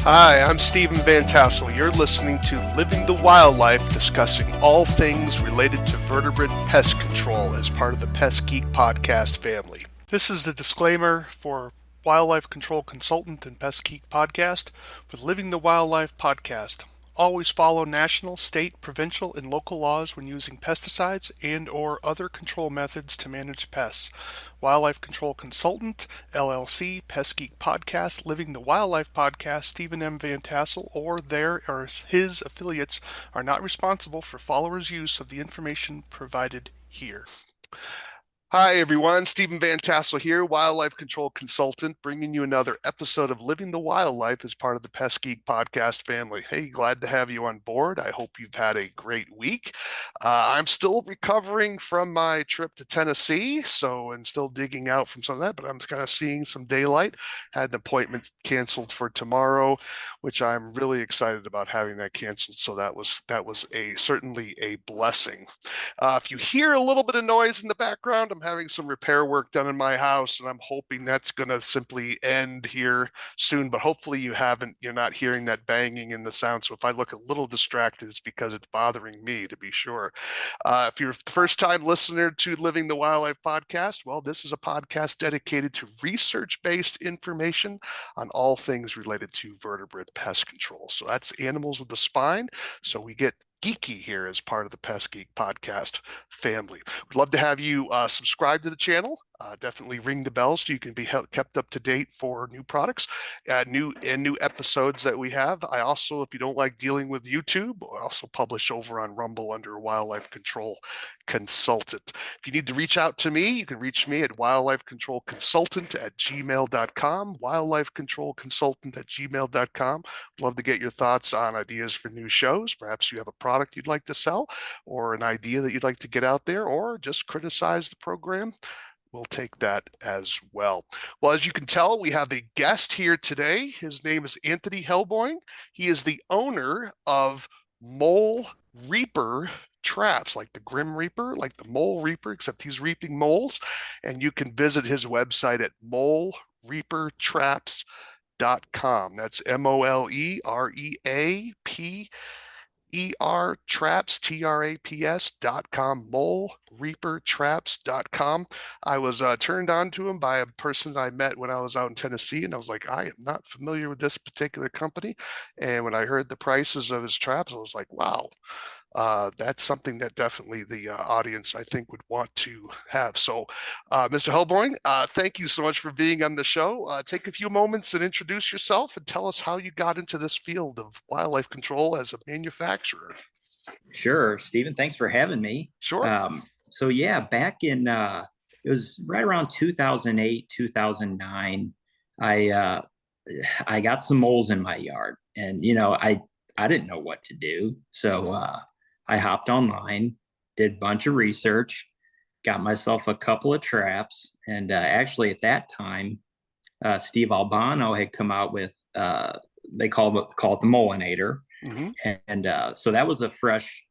Hi, I'm Steven Vantassel. You're listening to Living the Wildlife, discussing all things related to vertebrate pest control as part of the Pest Geek podcast family. This is the disclaimer for Wildlife Control Consultant and Pest Geek podcast for Living the Wildlife podcast. Always follow national, state, provincial, and local laws when using pesticides and or other control methods to manage pests. Wildlife Control Consultant, LLC, Pest Geek Podcast, Living the Wildlife Podcast, Steven M. Vantassel, or their or his affiliates are not responsible for followers' use of the information provided here. Hi everyone, Steven Vantassel here, Wildlife Control Consultant, bringing you another episode of Living the Wildlife as part of the Pest Geek podcast family. Hey, glad to have you on board. I hope you've had a great week. I'm still recovering from my trip to Tennessee, and still digging out from some of that, but I'm kind of seeing some daylight. Had an appointment canceled for tomorrow, which I'm really excited about having that canceled. So that was certainly a blessing. If you hear a little bit of noise in the background, I'm having some repair work done in my house, and I'm hoping that's going to simply end here soon, but hopefully you're not hearing that banging in the sound. So if I look a little distracted, it's because it's bothering me, to be sure. If you're a first-time listener to Living the Wildlife podcast, well, this is a podcast dedicated to research-based information on all things related to vertebrate pest control. So that's animals with the spine. So we get geeky here as part of the Pest Geek podcast family. We'd love to have you subscribe to the channel. Definitely ring the bell so you can be kept up to date for new products, new episodes that we have. I also, if you don't like dealing with YouTube, I also publish over on Rumble under Wildlife Control Consultant. If you need to reach out to me, you can reach me at wildlifecontrolconsultant@gmail.com, wildlifecontrolconsultant@gmail.com. Love to get your thoughts on ideas for new shows. Perhaps you have a product you'd like to sell or an idea that you'd like to get out there, or just criticize the program. We'll take that as well. Well, as you can tell, we have a guest here today. His name is Anthony Hellbo. He is the owner of Mole Reaper Traps, like the Grim Reaper, like the Mole Reaper, except he's reaping moles. And you can visit his website at molereapertraps.com. That's MOLEREAP traps, TRAPS.com, molereapertraps.com. I was turned on to him by a person I met when I was out in Tennessee, and I was like, I am not familiar with this particular company. And when I heard the prices of his traps, I was like, wow. That's something that definitely the audience, I think, would want to have. So, Mr. Hellbo, thank you so much for being on the show. Take a few moments and introduce yourself and tell us how you got into this field of wildlife control as a manufacturer. Sure, Stephen. Thanks for having me. Sure. So yeah, back in it was right around 2008, 2009. I got some moles in my yard, and I didn't know what to do, so I hopped online, did a bunch of research, got myself a couple of traps, and actually at that time, Steve Albano had come out with they call it the Molinator, and so that was a fresh,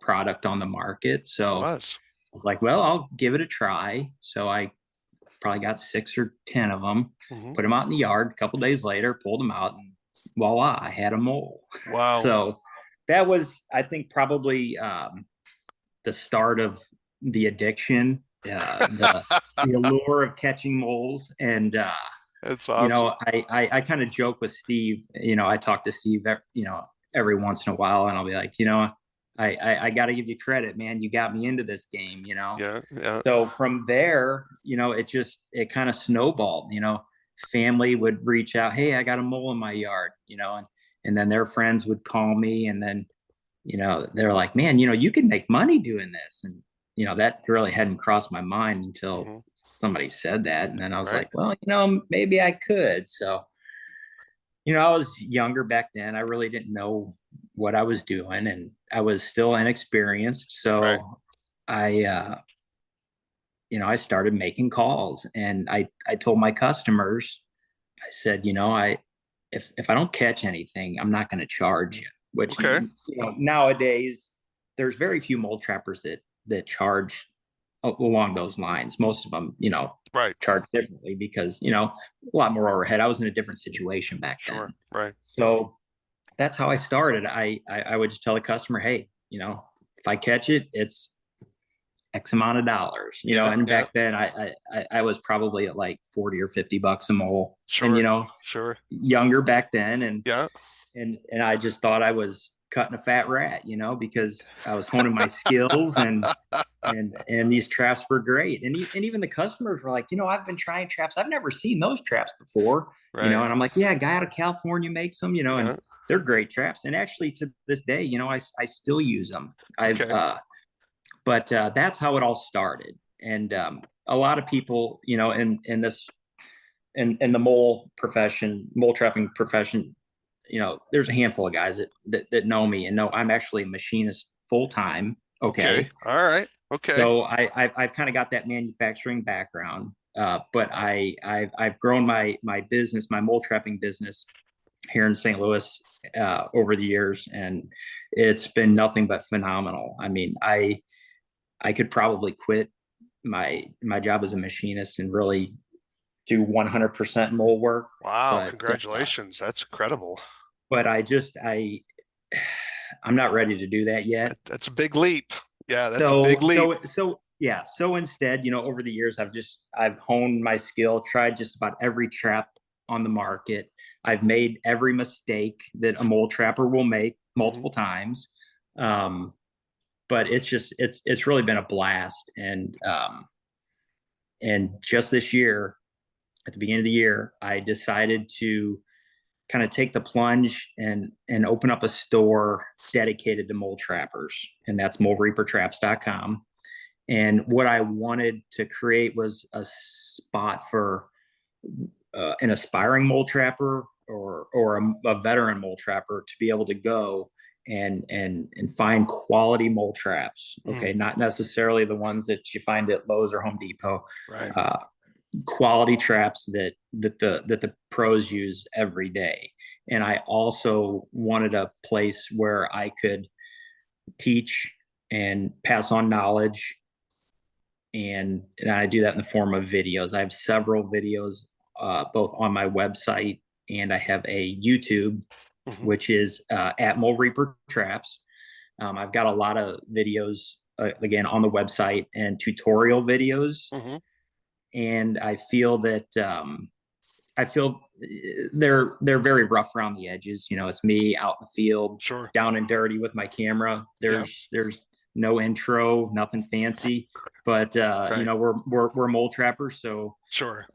product on the market. So I was like, well, I'll give it a try. So I probably got 6 or 10 of them, put them out in the yard. A couple days later, pulled them out, and voila, I had a mole. Wow. So that was, I think, probably the start of the addiction, the allure of catching moles. And that's awesome. I kind of joke with Steve. I talk to Steve every once in a while, and I'll be like, I got to give you credit, man. You got me into this game. Yeah. So from there, it kind of snowballed. Family would reach out, hey, I got a mole in my yard, and then their friends would call me, and then they're like, man, you can make money doing this. And that really hadn't crossed my mind until somebody said that. And then I was like, well, maybe I could. So I was younger back then. I really didn't know what I was doing, and I was still inexperienced. So I started making calls, and I told my customers, I said, if I don't catch anything, I'm not going to charge you. Which nowadays there's very few mole trappers that charge along those lines. Most of them, Right. charge differently because, a lot more overhead. I was in a different situation back Sure. then. Right. So that's how I started. I would just tell the customer, hey, if I catch it, it's X amount of dollars, Yeah. and Yeah. back then I was probably at like 40 or $50 a mole. And, Sure. Sure. younger back then. And, Yeah. and I just thought I was cutting a fat rat, because I was honing my skills and these traps were great. And even the customers were like, I've been trying traps. I've never seen those traps before, Right. and I'm like, yeah, a guy out of California makes them, and Yeah. they're great traps. And actually to this day, I still use them. Okay. But that's how it all started. And a lot of people, in this, in the mole trapping profession, there's a handful of guys that know me and know I'm actually a machinist full time. Okay. Okay. All right. Okay. So I've kind of got that manufacturing background, but I've grown my business, my mole trapping business here in St. Louis over the years, and it's been nothing but phenomenal. I mean, I could probably quit my job as a machinist and really do 100% mole work, Wow. but Congratulations. That's incredible. but I'm not ready to do that yet. That's a big leap. Yeah. That's a big So leap. so so yeah. So instead, over the years, I've honed my skill, tried just about every trap on the market. I've made every mistake that a mole trapper will make Hmm. multiple times. Um, but it's really been a blast. And just this year, at the beginning of the year, I decided to kind of take the plunge and open up a store dedicated to mole trappers, and that's molereapertraps.com. And what I wanted to create was a spot for an aspiring mole trapper or a veteran mole trapper to be able to go and find quality mole traps. Okay, Mm. not necessarily the ones that you find at Lowe's or Home Depot. Right. Uh, Quality traps that the pros use every day. And I also wanted a place where I could teach and pass on knowledge, and I do that in the form of videos. I have several videos, both on my website, and I have a YouTube, Hmm. which is at Mole Reaper Traps. I've got a lot of videos, again, on the website and tutorial videos, Hmm. and I feel they're very rough around the edges. It's me out in the field, Sure. down and dirty with my camera. Yeah. There's no intro, nothing fancy, but Right. we're mole trappers, so Sure.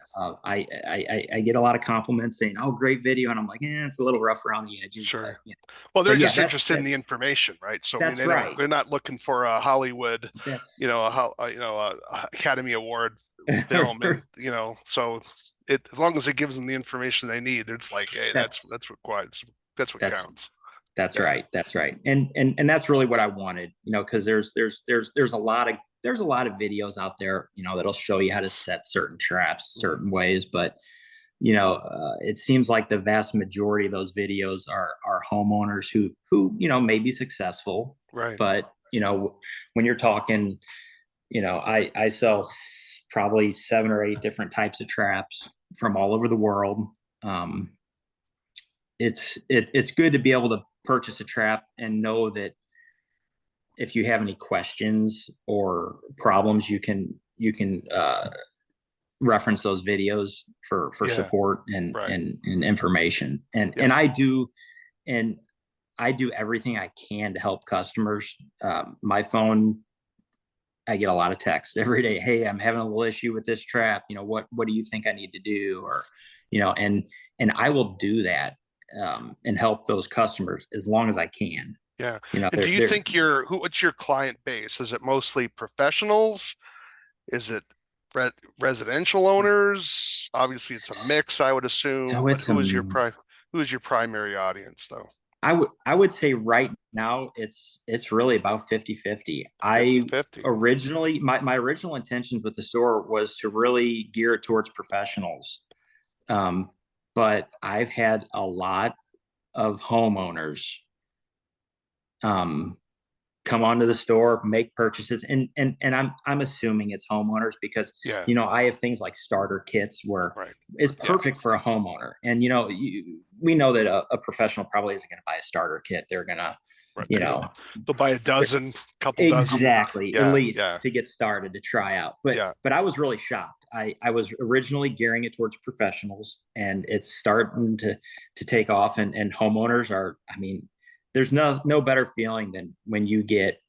I get a lot of compliments saying, "Oh, great video," and I'm like, it's a little rough around the edges, but Sure. Well, so they're yeah, just that's interested in the that's information, right? So I mean, that's they don't. right. They're not looking for a Hollywood, That's a Academy Award film, and so as long as it gives them the information they need, it's like, hey, that's that's required. That's what that's counts. That's Yeah. right. That's right. And that's really what I wanted, because there's a lot of videos out there, that'll show you how to set certain traps Mhm. certain ways, but it seems like the vast majority of those videos are homeowners who may be successful, Right. but when you're talking, I sell probably 7 or 8 different types of traps from all over the world. Um, it's good to be able to purchase a trap and know that if you have any questions or problems, you can reference those videos for Yeah. support and Right. and information. And Yeah. and I do everything I can to help customers. My phone, I get a lot of texts every day. Hey, I'm having a little issue with this trap. What do you think I need to do? Or, and I will do that, and help those customers as long as I can. Yeah. You know, And do they're you they're think what's your client base? Is it mostly professionals? Is it residential owners? Obviously, it's a mix, I would assume. so But it's who is your primary audience, though? I would say right now it's really about 50-50. I 50-50. originally my original intentions with the store was to really gear it towards professionals. Um, but I've had a lot of homeowners, um, come onto the store, make purchases, and I'm assuming it's homeowners because Yeah. I have things like starter kits where Right. it's Yeah. perfect for a homeowner, and we know that a professional probably isn't going to buy a starter kit. They're gonna, Right. you know, They'll buy a dozen, couple dozen. exactly, at Yeah. least Yeah. to get started, to try out. But Yeah. but I was really shocked. I was originally gearing it towards professionals, and it's starting to take off. And homeowners are, I mean, there's no better feeling than when you get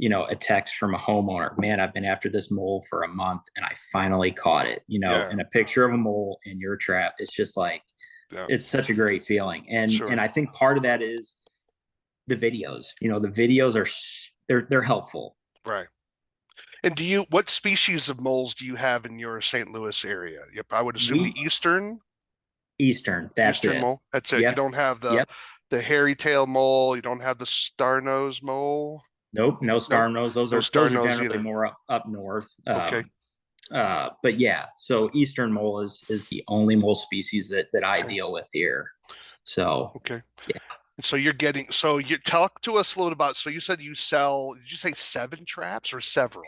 a text from a homeowner. Man, I've been after this mole for a month, and I finally caught it. Yeah. And a picture of a mole in your trap. It's just like, Yeah. it's such a great feeling. And Sure. I think part of that is the videos. The videos are they're helpful. Right. And what species of moles do you have in your St. Louis area? Yep, I would assume the We Eastern, that's eastern it. mole. That's it. You Yep. don't have Yep. the hairy tail mole. You don't have the star nose mole. Nope, no Nope. star nose. Those No are star those are nose generally either. more up north. Okay. But yeah, so Eastern mole is the only mole species that I Okay. deal with here. So Okay. yeah. So you talk to us a little about, so you said you sell, did you say 7 traps or several?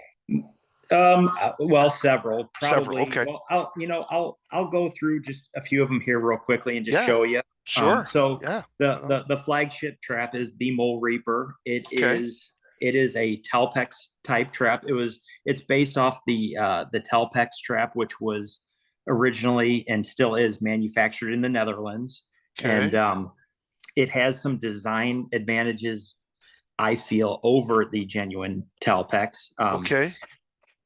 Well, several Several. probably. Okay. Well, I'll go through just a few of them here real quickly and just Yeah. show you. Sure. So Yeah. the flagship trap is the Mole Reaper. Okay. It is a Telpex type trap. It's based off the Telpex trap, which was originally and still is manufactured in the Netherlands, and Okay. it has some design advantages, I feel, over the genuine Telpex. Okay.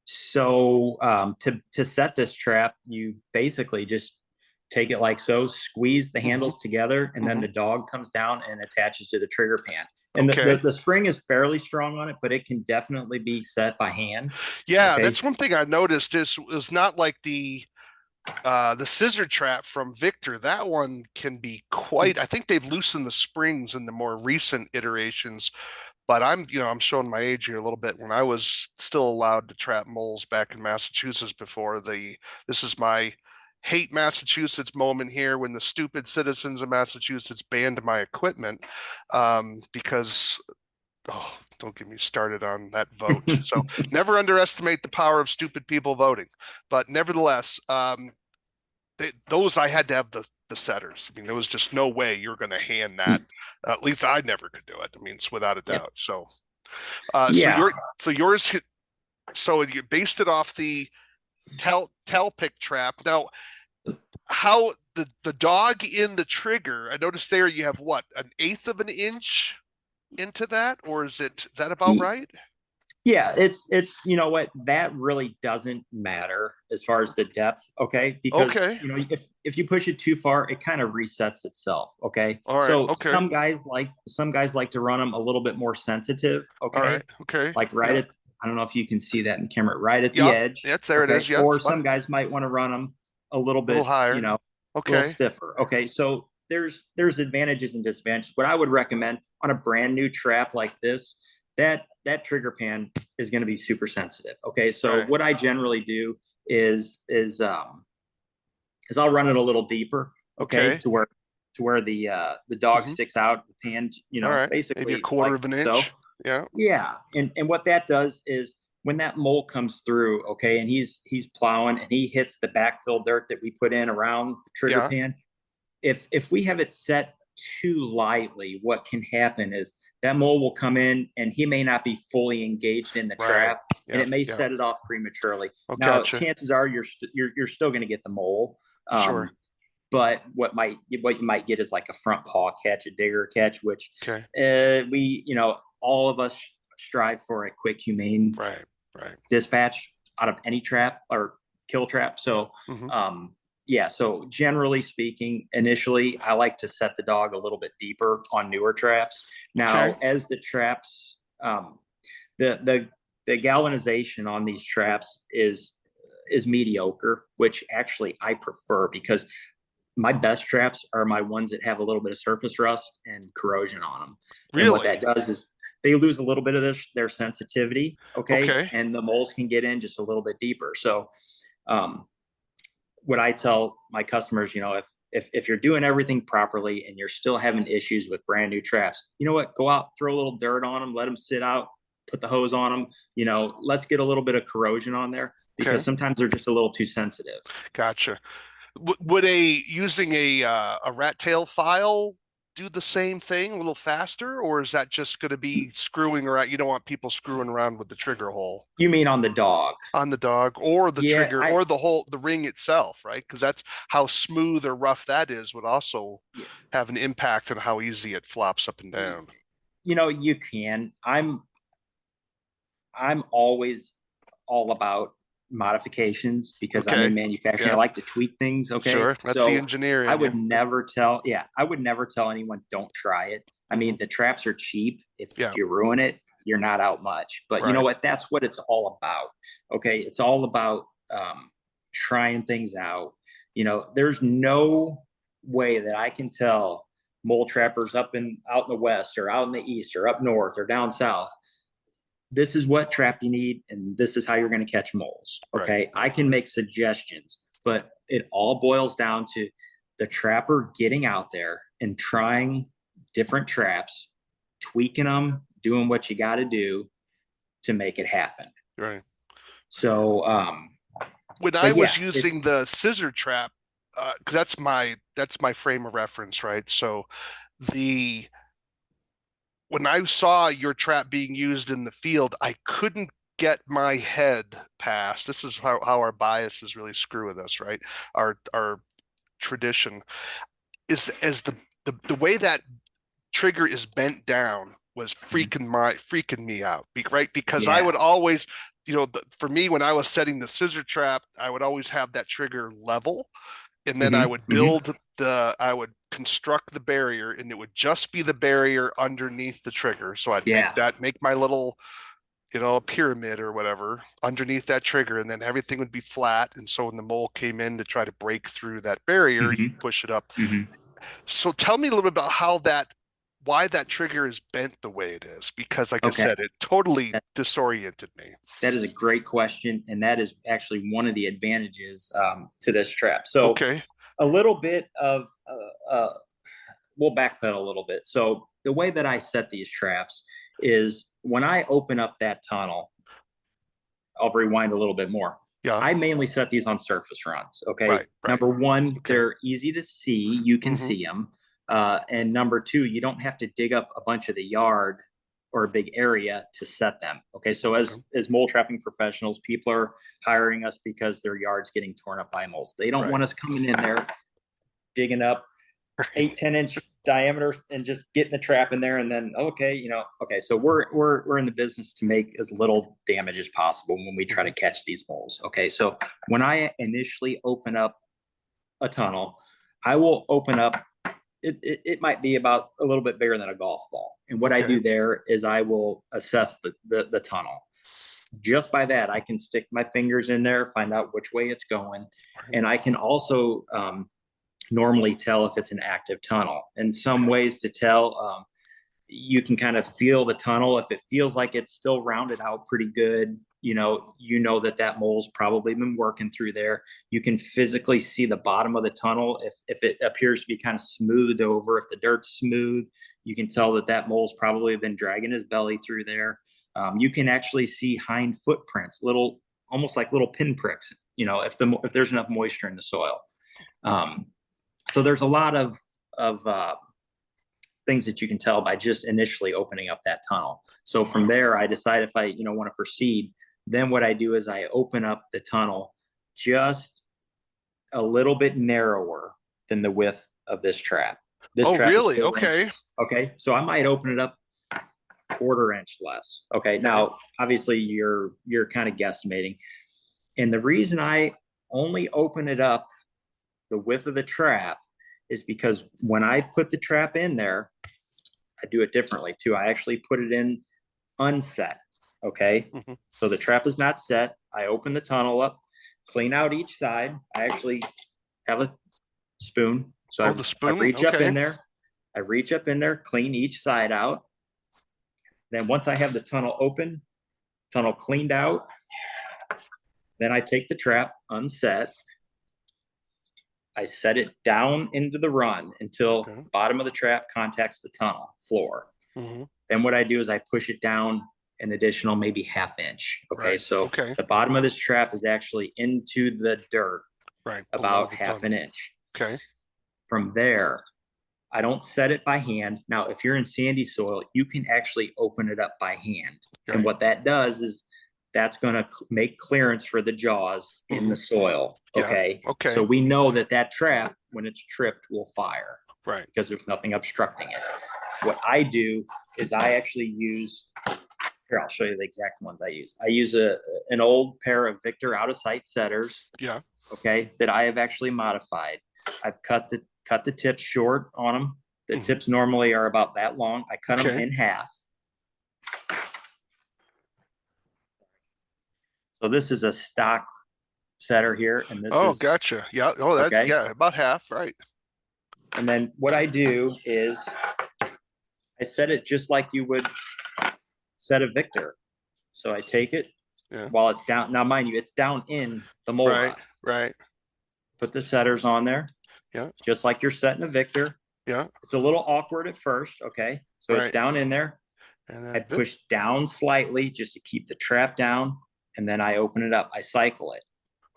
So to set this trap, you basically just take it like so, squeeze the Hmm. handles together, and then Hmm. the dog comes down and attaches to the trigger pan. And Okay. the spring is fairly strong on it, but it can definitely be set by hand. Yeah, Okay. that's one thing I noticed is not like the scissor trap from Victor. That one can be quite, I think they've loosened the springs in the more recent iterations, but I'm showing my age here a little bit. When I was still allowed to trap moles back in Massachusetts before this is my hate Massachusetts moment here when the stupid citizens of Massachusetts banned my equipment, because, oh, don't get me started on that vote. So never underestimate the power of stupid people voting. But nevertheless, those I had to have the setters. I mean, there was just no way you're going to hand that. At least I never could do it. I mean, it's without a Yep. doubt. So, Yeah. so yours, so you based it off the tel pick trap. Now, how the dog in the trigger? I noticed there you have what, an eighth of an inch into that, or is that about right? Yeah, it's what, that really doesn't matter as far as the depth, okay? Because Okay. if you push it too far, it kind of resets itself, okay? All right. So Okay. some guys like to run them a little bit more sensitive, All right. okay? Okay. Like right Yeah. at, I don't know if you can see that in the camera, right at the Yep. edge, Yes, there it is. okay? Yep. Or What? some guys might want to run them a little A little bit, higher. a little Okay. stiffer, okay? So there's advantages and disadvantages. What I would recommend on a brand new trap like this, that trigger pan is going to be super sensitive. Okay, so Right. what I generally do is I'll run it a little deeper. Okay, Okay. to where the dog Hmm. sticks out the pan. All right. Maybe a Basically quarter like of an so. inch. Yeah. Yeah, and what that does is when that mole comes through, okay, and he's plowing and he hits the backfill dirt that we put in around the trigger Yeah. pan, if we have it set too lightly, what can happen is that mole will come in and he may not be fully engaged in the Right. trap, and Yeah. it may Yeah. set it off prematurely. Oh, Now, gotcha. chances are you're still going to get the mole, Sure. but what you might get is like a front paw catch, a digger catch, which Okay. we all of us strive for a quick, humane Right. Right. dispatch out of any trap or kill trap. So, Hmm. yeah. So generally speaking, initially I like to set the dog a little bit deeper on newer traps. Okay. Now, as the traps, the galvanization on these traps is mediocre, which actually I prefer because my best traps are my ones that have a little bit of surface rust and corrosion on them. And what Really? that does is they lose a little bit of their sensitivity. Okay. Okay. And the moles can get in just a little bit deeper. So, um, what I tell my customers, if you're doing everything properly and you're still having issues with brand new traps, you know what? Go out, throw a little dirt on them, let them sit out put the hose on them. Let's get a little bit of corrosion on there because Okay. sometimes they're just a little too sensitive. Gotcha. Would using a rat tail file do the same thing a little faster, or is that just going to be screwing around? You don't want people screwing around with the trigger hole You mean on the dog? on the dog or the Yeah, trigger or the ring itself, right? Because that's how smooth or rough that is would also yeah, have an impact on how easy it flops up and down. you can. I'm always all about modifications because I'm Okay. in manufacturing. I Yeah, like to tweak things. Okay. sure. That's the So engineer I in you. would never tell, yeah, I would never tell anyone don't try it. I Hmm. mean, the traps are cheap. If Yeah, you ruin it, you're not out much. But you know right. what? That's what it's all about. Okay. It's all about trying things out. There's no way that I can tell mole trappers out in the west or out in the east or up north or down south, this is what trap you need and this is how you're going to catch moles. Right, Okay, I right. can make suggestions, but it all boils down to the trapper getting out there and trying different traps, tweaking them, doing what you got to do to make it happen. Right. So When I but yeah, was using it's the scissor trap, because that's my frame of reference, right? So the when I saw your trap being used in the field, I couldn't get my head past. This is how our biases really screw with us, right? Our tradition is as the way that trigger is bent down was freaking me out, right? Because I yeah. would always, for me when I was setting the scissor trap, I would always have that trigger level, and then Mm-hmm, mm-hmm. I would construct the barrier, and it would just be the barrier underneath the trigger. So I'd Yeah. make my little, pyramid or whatever underneath that trigger, and then everything would be flat. And so when the mole came in to try to break through that barrier, Mm-hmm, he'd push it up. mm-hmm. So tell me a little bit about why that trigger is bent the way it is, because like I Okay. said, it totally That, disoriented me. that is a great question, and that is actually one of the advantages to this trap. So Okay. a little bit of we'll backpedal a little bit. So the way that I set these traps is when I open up that tunnel, I'll rewind a little bit more. Yeah. I mainly set these on surface runs. Okay. Right. Right. Number one, Okay. they're easy to see. You can Hmm. see them. And number two, you don't have to dig up a bunch of the yard or a big area to set them. Okay. So Okay. as mole trapping professionals, people are hiring us because their yard's getting torn up by moles. They don't Right. want us coming in there digging up Right. 8-10 inch diameter and just getting the trap in there and then okay, so we're in the business to make as little damage as possible when we try to Hmm. catch these moles. Okay, so when I initially open up a tunnel, I will open up it might be about a little bit bigger than a golf ball, and what I Okay. do there is I will assess the tunnel. Just by that I can stick my fingers in there, find out which way it's going, Right. and I can also normally tell if it's an active tunnel. And some Okay. ways to tell, you can kind of feel the tunnel. If it feels like it's still rounded out pretty good, that mole's probably been working through there. You can physically see the bottom of the tunnel. If it appears to be kind of smoothed over, if the dirt's smooth, you can tell that mole's probably been dragging his belly through there. You can actually see hind footprints, little, almost like little pinpricks. If there's enough moisture in the soil. Um, so there's a lot of things that you can tell by just initially opening up that tunnel. So from Wow. there, I decide if I want to proceed. Then what I do is I open up the tunnel just a little bit narrower than the width of this trap. This Oh, trap is really? 4 inches. Okay. Okay, so I might open it up 1/4 inch less. Okay, Okay. now obviously you're kind of guesstimating, and the reason I only open it up the width of the trap is because when I put the trap in there, I do it differently too. I actually put it in unset. Okay. Hmm. So the trap is not set. I open the tunnel up, clean out each side. I actually have a spoon. So Oh, the I spoon. reach up Okay. in there. I reach up in there, clean each side out. Then once I have the tunnel open, tunnel cleaned out, then I take the trap unset. I set it down into the run until Okay. the bottom of the trap contacts the tunnel floor. Hmm. Then what I do is I push it down an additional maybe half inch. Okay. Right. So Okay. the bottom of this trap is actually into the dirt Right. Below about the half tunnel. an inch. Okay. From there, I don't set it by hand. Now, if you're in sandy soil, you can actually open it up by hand. Right. And what that does is that's going to make clearance for the jaws in the soil. Okay. Yeah. Okay. So we know that that trap, when it's tripped, will fire. Right. Because there's nothing obstructing it. What I do is I actually use, here, I'll show you the exact ones I use. I use an old pair of Victor out of sight setters. Yeah. Okay. That I have actually modified. I've cut the tips short on them. The tips normally are about that long. I cut them in half. So this is a stock setter here, and this is gotcha. Yeah. Oh, that's okay. Yeah, about half, right? And then what I do is I set it just like you would set a Victor. So I take it while it's down. Now, mind you, it's down in the mold. Right. Right. Put the setters on there. Yeah. Just like you're setting a Victor. Yeah. It's a little awkward at first. Okay. So it's down in there. And then I push down slightly just to keep the trap down. And then I open it up. I cycle it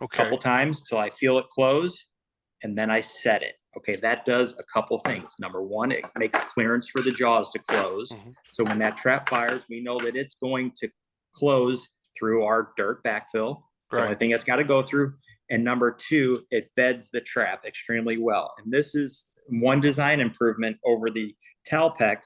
a couple times till I feel it close. And then I set it. Okay. That does a couple things. Number one, it makes clearance for the jaws to close. So when that trap fires, we know that it's going to close through our dirt backfill. It's the only thing it's got to go through. And number two, it beds the trap extremely well. And this is one design improvement over the Talpex,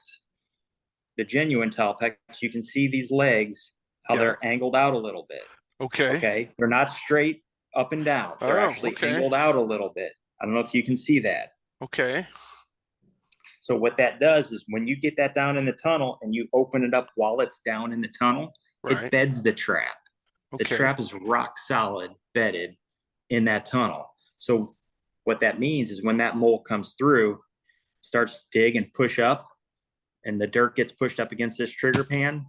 the genuine Talpex. You can see these legs, how they're angled out a little bit. Okay. They're not straight up and down. They're actually angled out a little bit. I don't know if you can see that. Okay. So what that does is when you get that down in the tunnel and you open it up while it's down in the tunnel, it beds the trap. The trap is rock solid bedded in that tunnel. So what that means is when that mole comes through, it starts to dig and push up, and the dirt gets pushed up against this trigger pan,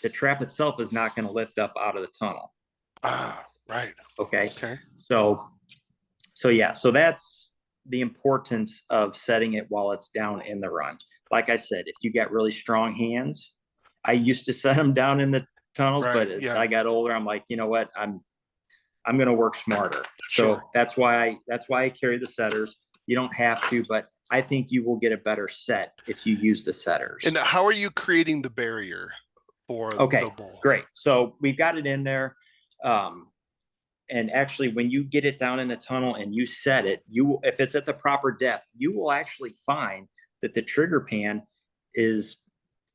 the trap itself is not going to lift up out of the tunnel. Right. Okay. So that's the importance of setting it while it's down in the run. Like I said, if you got really strong hands, I used to set them down in the tunnels, but as I got older, I'm like, you know what, I'm going to work smarter. So that's why I carry the setters. You don't have to, but I think you will get a better set if you use the setters. And how are you creating the barrier for the bowl? Great. So we've got it in there. And actually, when you get it down in the tunnel and you set it, if it's at the proper depth, you will actually find that the trigger pan is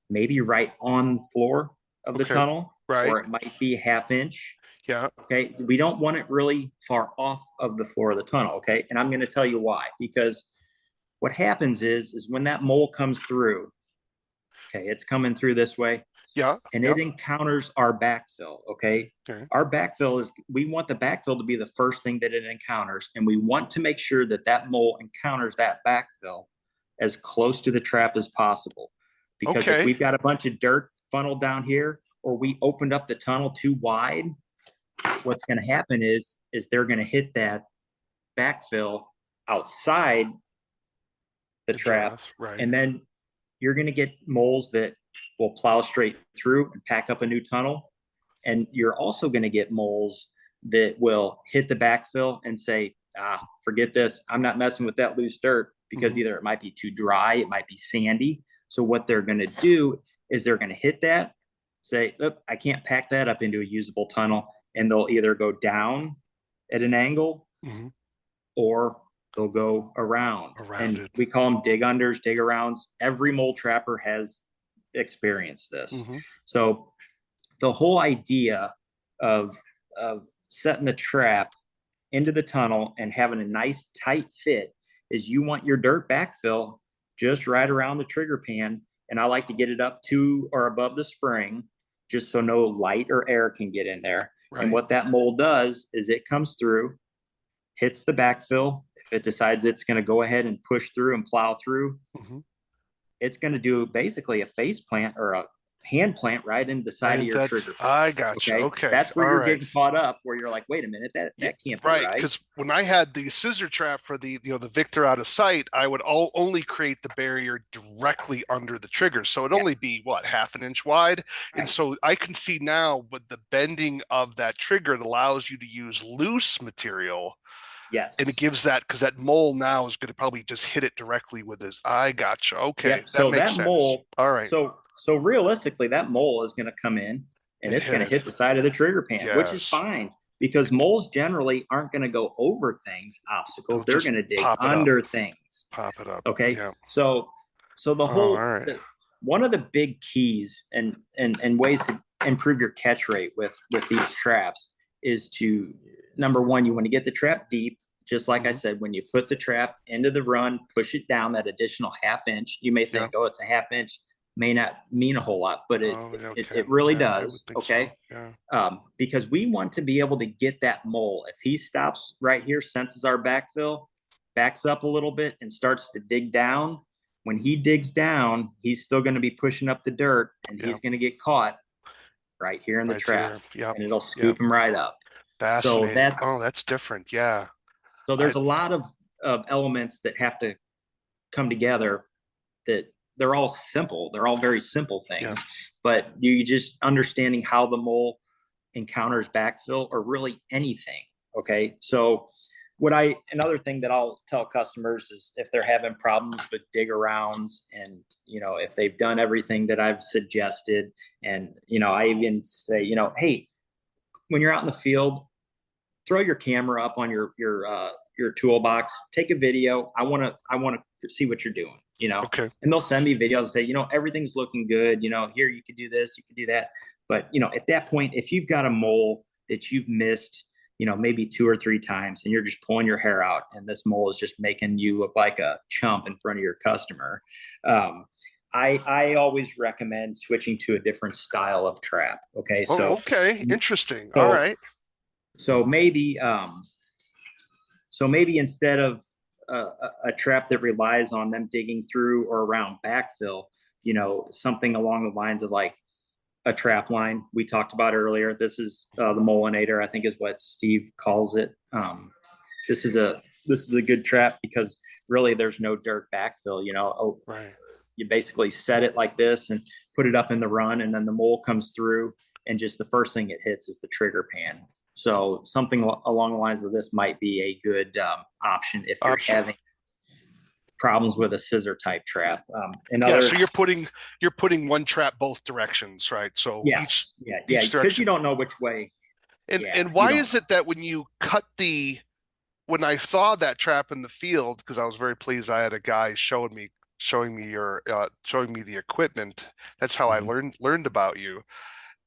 maybe right on the floor of the tunnel, or it might be half inch. Yeah. Okay. We don't want it really far off of the floor of the tunnel. Okay. And I'm going to tell you why. Because what happens is when that mole comes through, okay, it's coming through this way. Yeah. And it encounters our backfill. Okay. Our backfill we want the backfill to be the first thing that it encounters. And we want to make sure that that mole encounters that backfill as close to the trap as possible. Because if we've got a bunch of dirt funneled down here, or we opened up the tunnel too wide, what's going to happen is they're going to hit that backfill outside the trap. And then you're going to get moles that will plow straight through and pack up a new tunnel. And you're also going to get moles that will hit the backfill and say, forget this. I'm not messing with that loose dirt, because either it might be too dry, it might be sandy. So what they're going to do is they're going to hit that, say, I can't pack that up into a usable tunnel. And they'll either go down at an angle or they'll go around. And we call them dig unders, dig arounds. Every mole trapper has experienced this. So the whole idea of setting the trap into the tunnel and having a nice tight fit is you want your dirt backfill just right around the trigger pan. And I like to get it up to or above the spring, just so no light or air can get in there. And what that mole does is it comes through, hits the backfill. If it decides it's going to go ahead and push through and plow through, it's going to do basically a face plant or hand plant right into the side of your That's, trigger. I gotcha. Okay. Okay. That's where All you're right. getting caught up, where you're like, wait a minute, Yeah, that can't be right. right. Because when I had the scissor trap for the Victor out of sight, I would only create the barrier directly under the trigger, so it'd Yeah. only be what, half an inch wide. And Right. so I can see now with the bending of that trigger, it allows you to use loose material, and it Yes. gives that, because that mole now is going to probably just hit it directly with his. I gotcha. Okay, Yep. that So makes that sense. mole, All right, so realistically, that mole is going to come in and and it's hit going to it. hit the side of the trigger pan, which is Yes, fine because moles generally aren't going to go over things, it'll obstacles. They're just going to dig pop it up. under things. Pop it up. Okay. Yeah. So the Oh, all whole right. one of the big keys and ways to improve your catch rate with these traps is to, number one, you want to get the trap deep. Just like I Mm-hmm. said, when you put the trap into the run, push it down that additional half inch. You may Yeah. think, oh, it's a half inch, may not mean a whole lot, but Oh, yeah, okay. it really Yeah, I would does. think so. Okay. Yeah. Because we want to be able to get that mole. If he stops right here, senses our backfill, backs up a little bit and starts to dig down, when he digs down, he's still going to be pushing up the dirt and Yeah. he's going to get caught right here in the Right trap here. Yep. and it'll Yep. scoop him right up. So Fascinating. Oh, that's that's different. Yeah. so I there's a lot of elements that have to come together that they're all simple. They're all very simple yeah. things, but you just understanding how the mole encounters backfill or really anything. Okay. So another thing that I'll tell customers is if they're having problems with dig arounds and, if they've done everything that I've suggested, and, I even say, hey, when you're out in the field, throw your camera up on your toolbox, take a video. I want to see what you're doing, Okay. and they'll send me videos and say, everything's looking good. Here, you could do this, you could do that. But, at that point, if you've got a mole that you've missed, maybe 2 or 3 times and you're just pulling your hair out and this mole is just making you look like a chump in front of your customer. I always recommend switching to a different style of trap. Okay. Oh, okay. Interesting. All So, right. so maybe, so maybe instead of a trap that relies on them digging through or around backfill, something along the lines of like a trap line we talked about earlier. This is the Molinator, I think is what Steve calls it. This is a good trap because really there's no dirt backfill. Right. You basically set it like this and put it up in the run, and then the mole comes through, and just the first thing it hits is the trigger pan. So something along the lines of this might be a good option if you're Option. having problems with a scissor type trap. Yeah. So you're putting one trap both directions, right? So Yes, yeah, each because you direction. don't know which way. And Yeah, and you why don't is know. it that when I saw that trap in the field, because I was very pleased, I had a guy showing me the equipment. That's how I Mhm. learned about you.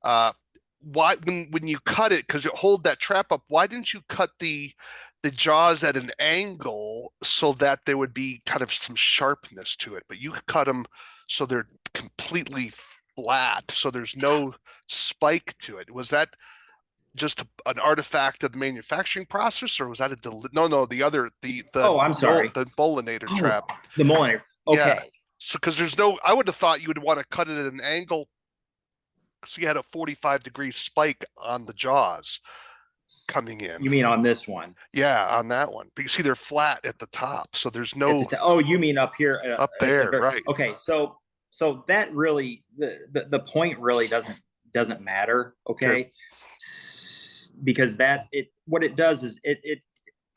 Uh, why when you cut it, because you hold that trap up, why didn't you cut the jaws at an angle so that there would be kind of some sharpness to it? But you cut them so they're completely flat, so there's no spike to it. Was that just an artifact of the manufacturing process, or was that no, the other Oh, I'm sorry. the Molinator Oh, trap? the Molinator. Yeah. Okay. So because there's no, I would have thought you would want to cut it at an angle so you had a 45-degree spike on the jaws coming in. You mean on this one? Yeah, on that one. But you see they're flat at the top, so there's no Oh, you mean up here up at the there, very? right? Okay, so that really the point really doesn't matter. Okay. Okay, because that it what it does is it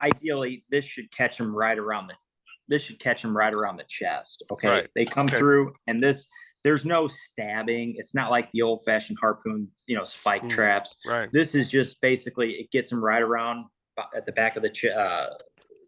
ideally this should catch them right around the chest. Okay, Right. they come Okay. through, and there's no stabbing. It's not like the old fashioned harpoon, spike Mm, traps. right. This is just basically it gets them right around at the back of the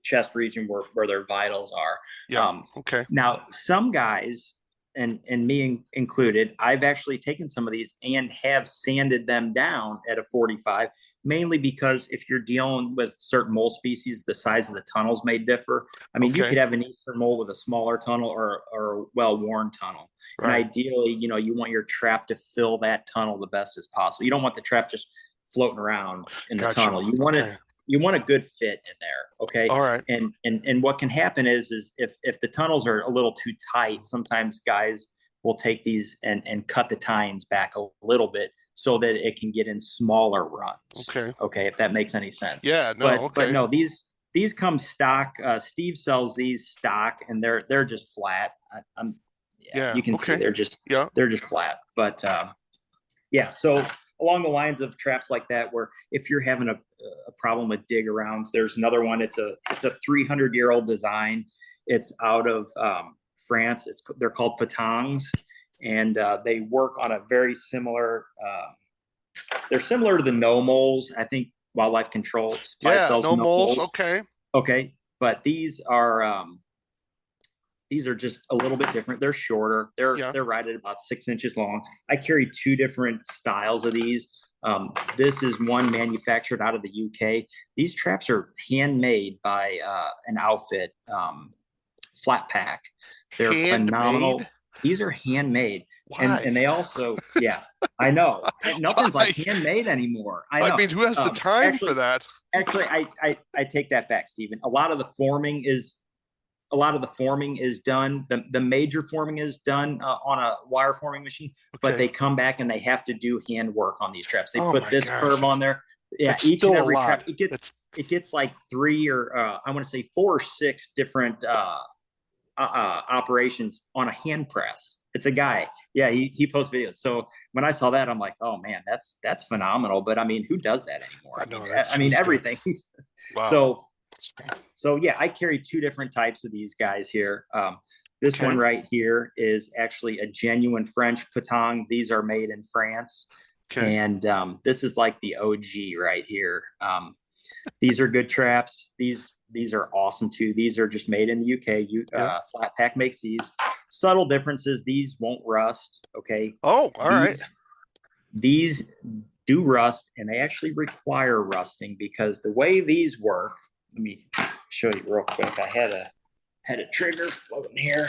chest region where their vitals are. Yeah. Okay. Now, some guys, and me included, I've actually taken some of these and have sanded them down at a 45, mainly because if you're dealing with certain mole species, the size of the tunnels may differ. I mean, you Okay. could have an eastern mole with a smaller tunnel or a well-worn tunnel. And Right. ideally, you want your trap to fill that tunnel the best as possible. You don't want the trap just floating around in the Gotcha. tunnel. Okay. You want a good fit in there. Okay. All right. And what can happen is if the tunnels are a little too tight, sometimes guys will take these and cut the tines back a little bit so that it can get in smaller runs. Okay. Okay, if that makes any sense. Yeah, no, But okay. no, these come stock. Steve sells these stock, and they're just flat. Yeah, you can see okay. they're just flat. But yeah, so along the lines of traps like that, where if you're having a problem with dig arounds, there's another one. It's a 300-year-old design. It's out of France. They're called patangs, and they work on a very similar. They're similar to the no moles. I think Wildlife Control sells no no moles. moles. Okay. Okay, but these are just a little bit different. They're shorter. They're right at about 6 inches long. I carry two different styles of these. This is one manufactured out of the UK. These traps are handmade by an outfit, Flat Pack. They're phenomenal. These are handmade. Why? And they also, yeah, I know. Nothing's like handmade anymore. I know. I mean, who has the time for that? Actually, I take that back, Stephen. A lot of the forming is done. The major forming is done on a wire forming machine, but they come back and they have to do hand work on these traps. They put this curve on there. Yeah, each and every trap, it gets like 3 or I want to say 4 or 6 different operations on a hand press. It's a guy. Yeah, he posts videos. So when I saw that, I'm like, oh man, that's phenomenal. But I mean, who does that anymore? I mean everything. Wow. So yeah, I carry 2 different types of these guys here. This one right here is actually a genuine French patang. These are made in France. Okay. And this is like the OG right here. These are good traps. These are awesome too. These are just made in the UK. Flat Pack makes these. Subtle differences. These won't rust. Okay. Oh, all right. These do rust, and they actually require rusting because the way these work. Let me show you real quick. I had a trigger floating here.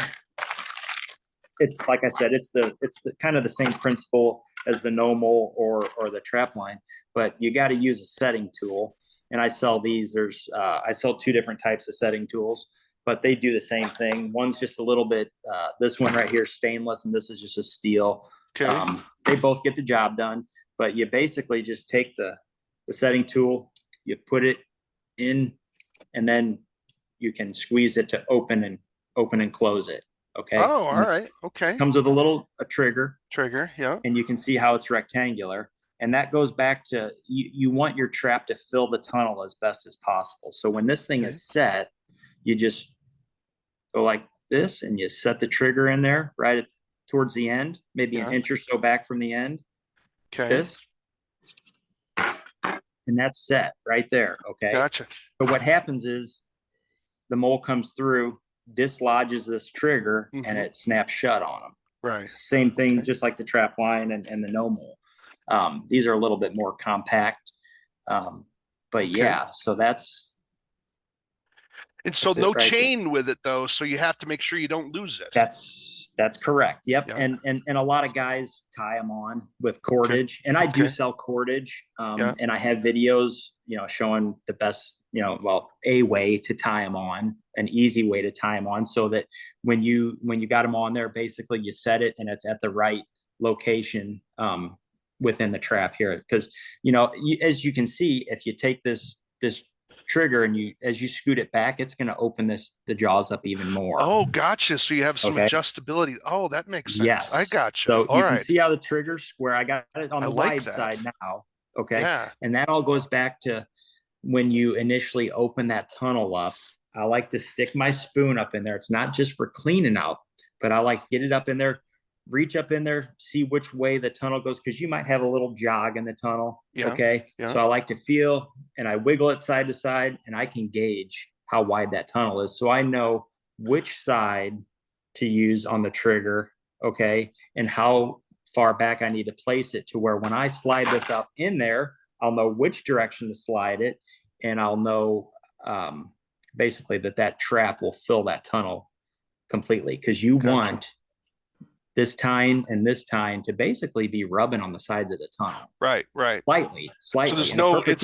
It's like I said, it's the kind of the same principle as the no mole or the trap line, but you got to use a setting tool. And I sell these. I sell 2 different types of setting tools, but they do the same thing. One's just a little bit. This one right here is stainless, and this is just a steel. Okay. They both get the job done, but you basically just take the setting tool, you put it in, and then you can squeeze it to open and close it. Okay. Oh, all right. Okay. Comes with a trigger. Yeah. And you can see how it's rectangular. And that goes back to you want your trap to fill the tunnel as best as possible. So when this thing is set, you just go like this and you set the trigger in there towards the end, maybe an inch or so back from the end. Okay. This. And that's set right there. Okay. Gotcha. But what happens is the mole comes through, dislodges this trigger, and it snaps shut on them. Right. Same thing, just like the trap line and the no mole. These are a little bit more compact. But yeah, so that's. And so no chain with it though, so you have to make sure you don't lose it. That's correct. Yep. And a lot of guys tie them on with cordage, and I do sell cordage. And I have videos, showing the best, a way to tie them on, an easy way to tie them on, so that when you got them on there, basically you set it and it's at the right location within the trap here. Because as you can see, if you take this trigger and as you scoot it back, it's going to open the jaws up even more. Oh, gotcha. So you have some adjustability. Oh, that makes sense. Yes. I gotcha. So you can see how the trigger's square. I got it on the wide side now. Okay. Yeah. And that all goes back to when you initially open that tunnel up. I like to stick my spoon up in there. It's not just for cleaning out, but I like to get it up in there, reach up in there, see which way the tunnel goes, because you might have a little jog in the tunnel. Okay. So I like to feel, and I wiggle it side to side, and I can gauge how wide that tunnel is. So I know which side to use on the trigger. Okay. And how far back I need to place it to where when I slide this up in there, I'll know which direction to slide it. And I'll know basically that trap will fill that tunnel completely, because you want this tine and this tine to basically be rubbing on the sides of the tunnel. Right. Slightly. So there's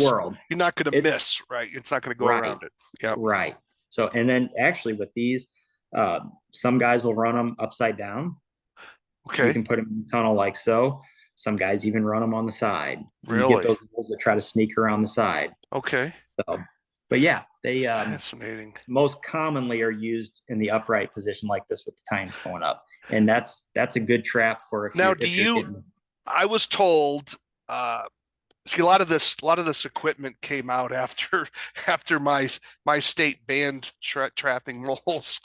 world, you're not going to miss, right? It's not going to go around it. Yeah. Right. So, and then actually with these, some guys will run them upside down. You Okay. can put them in the tunnel like so. Some guys even run them on the side. You get Really? those moles that try to sneak around the side. Okay. So, but yeah, they Fascinating. most commonly are used in the upright position like this with the tines going up, and that's a good trap for Now, if you're getting. I was told, uh, see, a lot of this equipment came out after after my state banned trapping moles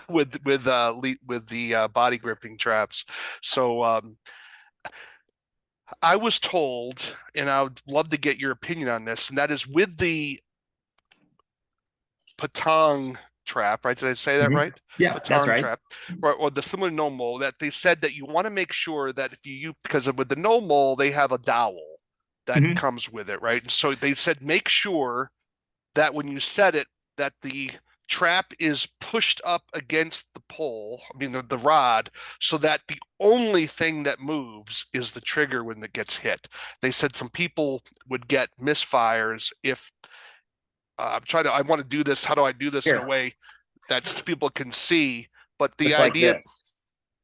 with the body gripping traps. So I was told, and I would love to get your opinion on this, and that is with the patong trap, right? Did I say that Mhm. right? Yeah, that's Patong right. trap, right? Or the similar no mole that they said that you want to make sure that if you use, because with the no mole, they have a dowel that Hmm. comes with it, right? And so they said make sure that when you set it, that the trap is pushed up against the pole, I mean the rod, so that the only thing that moves is the trigger when it gets hit. They said some people would get misfires if I want to do this. How do I do this in a Here, way that people can see? But the just like idea, this,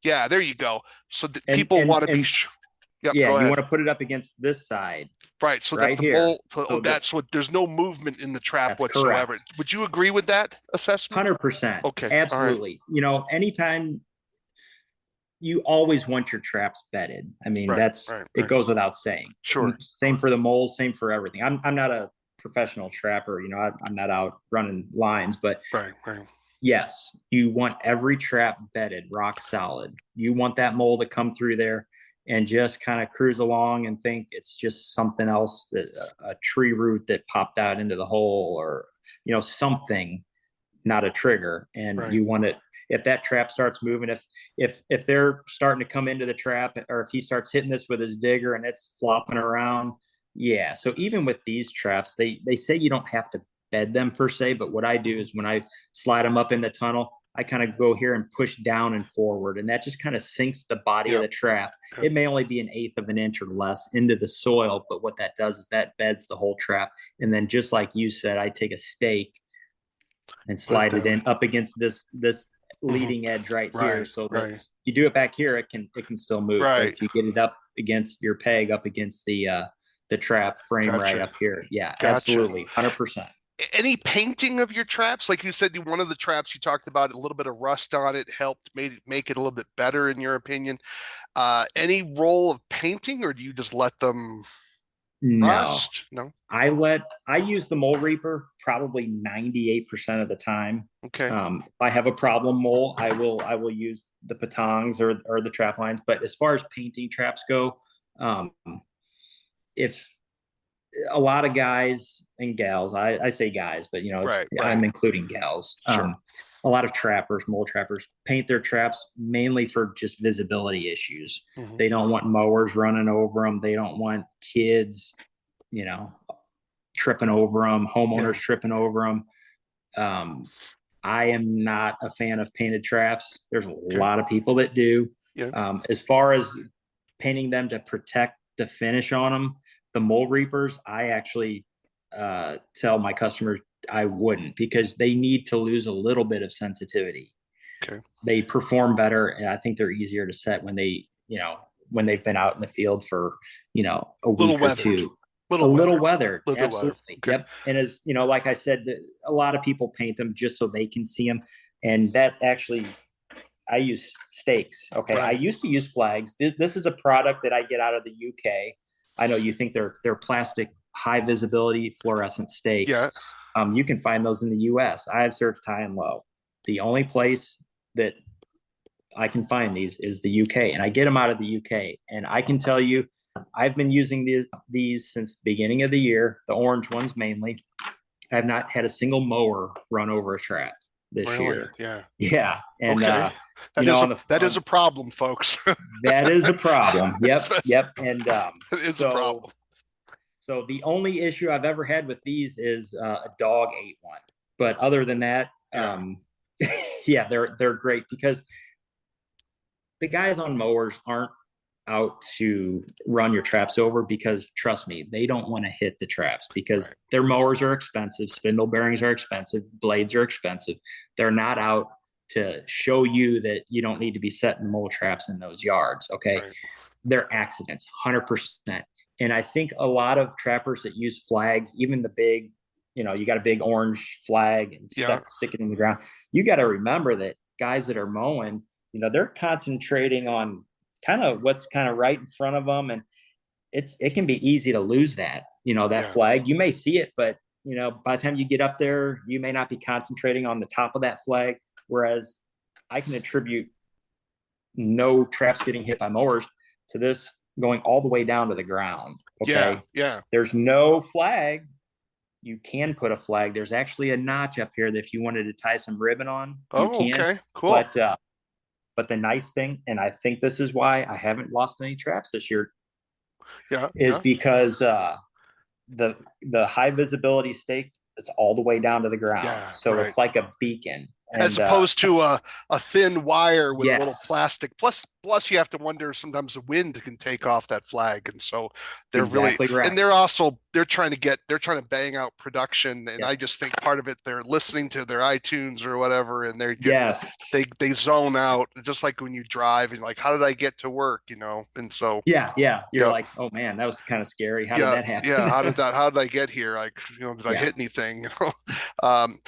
yeah, there you go. So and people and want to be, and yep, yeah, go you ahead. want to put it up against this side Right, so that right the here, mole, so, oh, so that that's what there's no movement in the trap that's correct. whatsoever. Would you agree with that assessment? 100%. Okay, all right, Absolutely. Anytime you always want your traps bedded. I mean, right, that's right, it right. goes without saying. Sure, Same for the moles, same for everything. I'm not a professional trapper, I'm not out running lines, but right, right. yes, you want every trap bedded, rock solid. You want that mole to come through there and just kind of cruise along and think it's just something else, that a tree root that popped out into the hole, or something, not a trigger. And Right. you want it, if that trap starts moving, if they're starting to come into the trap, or if he starts hitting this with his digger and it's flopping around. Yeah, so even with these traps, they say you don't have to bed them per se, but what I do Mhm. is when I slide them up in the tunnel, I kind of go here and push down and forward, and that just kind of sinks the body of Yep, the trap. yep. It may only be an eighth of an inch or less into the soil, but what that does is that beds the whole trap. And then, just like you said, I take a stake and Put it slide it down. in up against this Mhm. leading edge right here, Right, so that right, you do it back here, it can still move. But right. if you get it up against your peg, up against the trap frame right Gotcha, up here, yeah, gotcha. absolutely, 100%. Any painting of your traps? Like you said, one of the traps you talked about a little bit of rust on it helped made it make it a little bit better in your opinion. Any role of painting, or do you just let them No, rust? No. I use the mole reaper probably 98% of the time. Okay. If I have a problem mole, I will use the patongs or the trap lines. But as far as painting traps go, um, if a lot of guys and gals, I say guys, but Right. I'm Right. including gals. Sure. A lot of trappers, mole trappers, paint their traps mainly for just visibility issues. Hmm. They don't want mowers running over them. They don't want kids, you know, tripping over them, Yeah. homeowners tripping over them. Um, I am not a fan of painted traps. There's a Okay. lot of people that do. Yeah. As far as painting them to protect the finish on them, the mole reapers, I actually tell my customers I wouldn't, because they need to lose a little bit of sensitivity. Okay. They perform better, and I think they're easier to set when they've been out in the field for a Little week or weathered. two. A Little little weathered. weathered, Little weathered. absolutely. Okay. Yep. And as like I said, a lot of people paint them just so they can see them, and that actually, I use stakes. Okay, I Right. used to use flags. This is a product that I get out of the UK. I know you think they're plastic, high visibility fluorescent Yeah. stakes. You can find those in the US. I have searched high and low. The only place that I can find these is the UK, and I get them out of the UK. And I can tell you, I've been using these since the beginning of the year. The orange ones mainly. I have not had a single mower run over a trap this Really. year. Yeah. Yeah, and Okay. That is a on the that is a problem, folks. that is a problem. Yep, That yep. And is a so problem. so the only issue I've ever had with these is a dog ate one. But other than that, Yeah. yeah, they're great, because the guys on mowers aren't out to run your traps over, because trust me, they don't want to hit the traps, because Right. their mowers are expensive, spindle bearings are expensive, blades are expensive. They're not out to show you that you don't need to be setting mole traps in those yards. Okay. Right. They're accidents, 100%. And I think a lot of trappers that use flags, even the big, you got a big orange flag and Yeah. stick it in the ground. You got to remember that guys that are mowing, they're concentrating on kind of what's kind of right in front of them. And it can be easy to lose that, flag. You may see it, but by the time you get up there, you may not be concentrating on the top of that flag. Whereas I can attribute no traps getting hit by mowers to this going all the way down to the ground. Okay. Yeah. There's no flag. You can put a flag. There's actually a notch up here that if you wanted to tie some ribbon on, you can. Okay. Cool. But the nice thing, and I think this is why I haven't lost any traps this year, is because the high visibility stake is all the way down to the ground. Yeah, so right. It's like a beacon. As opposed to a thin wire with yes. a little plastic. Plus, you have to wonder sometimes the wind can take off that flag, and so they're exactly really right. And they're trying to bang out production, and I just think part of it they're listening to their iTunes or whatever, and they zone out, just like when you drive and like, how did I get to work, and so you're like, oh man, that was kind of scary. How did that happen? How did I get here? Like, did I hit anything? Well,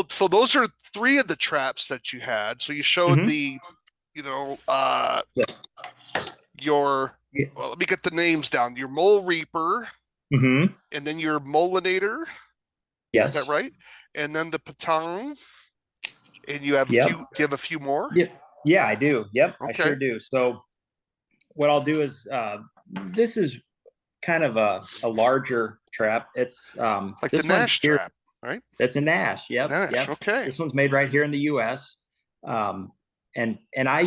so those are 3 of the traps that you had. So you showed the your well, let me get the names down. Your Mole Reaper, and then your Molinator. Yes, is that right? And then the Patang. And you have a few. Do you have a few more? Yeah, I do. Yep, okay. I sure do. So what I'll do is this is kind of a larger trap. It's like this the Nash here, trap, right? It's a Nash. Yep. Nash, yep. Okay. This one's made right here in the U.S. And I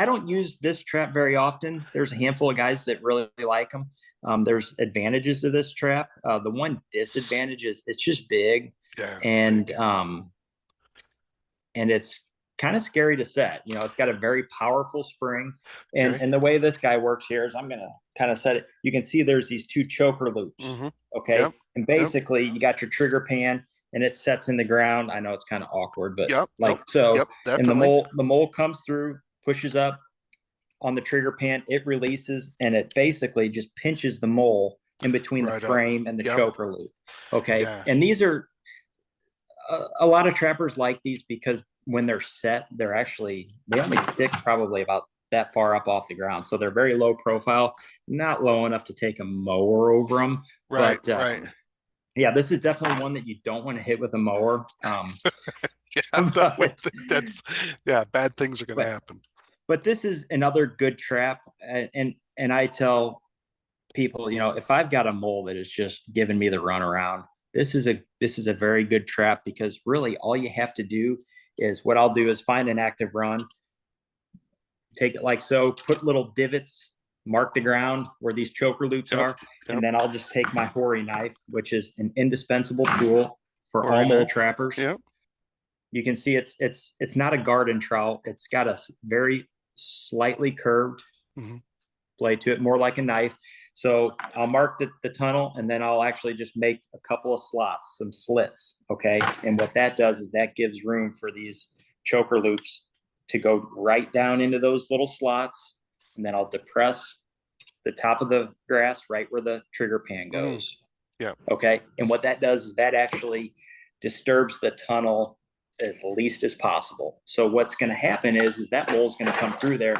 don't use this trap very often. There's a handful of guys that really like them. There's advantages to this trap. The one disadvantage is it's just big, and it's kind of scary to set. It's got a very powerful spring, and the way this guy works here is I'm going to kind of set it. You can see there's these 2 choker loops. Okay. And basically you got your trigger pan and it sets in the ground. I know it's kind of awkward, but and the mole comes through, pushes up on the trigger pan, it releases, and it basically just pinches the mole in between the frame and the choker loop. Okay. And these are a lot of trappers like these because when they're set, they only stick probably about that far up off the ground. So they're very low profile, not low enough to take a mower over them. Right. Yeah, this is definitely one that you don't want to hit with a mower. Bad things are going to happen. But this is another good trap. And I tell people, if I've got a mole that is just giving me the runaround, this is a very good trap, because really all you have to do is, what I'll do is find an active run, take it like so, put little divots, mark the ground where these choker loops are, and then I'll just take my Hori knife, which is an indispensable tool for all mole trappers. You can see it's not a garden trowel. It's got a very slightly curved blade to it, more like a knife. So I'll mark the tunnel, and then I'll actually just make a couple of slots, some slits. Okay. And what that does is that gives room for these choker loops to go right down into those little slots. And then I'll depress the top of the grass right where the trigger pan goes. Okay. And what that does is that actually disturbs the tunnel as least as possible. So what's going to happen is that mole's going to come through there,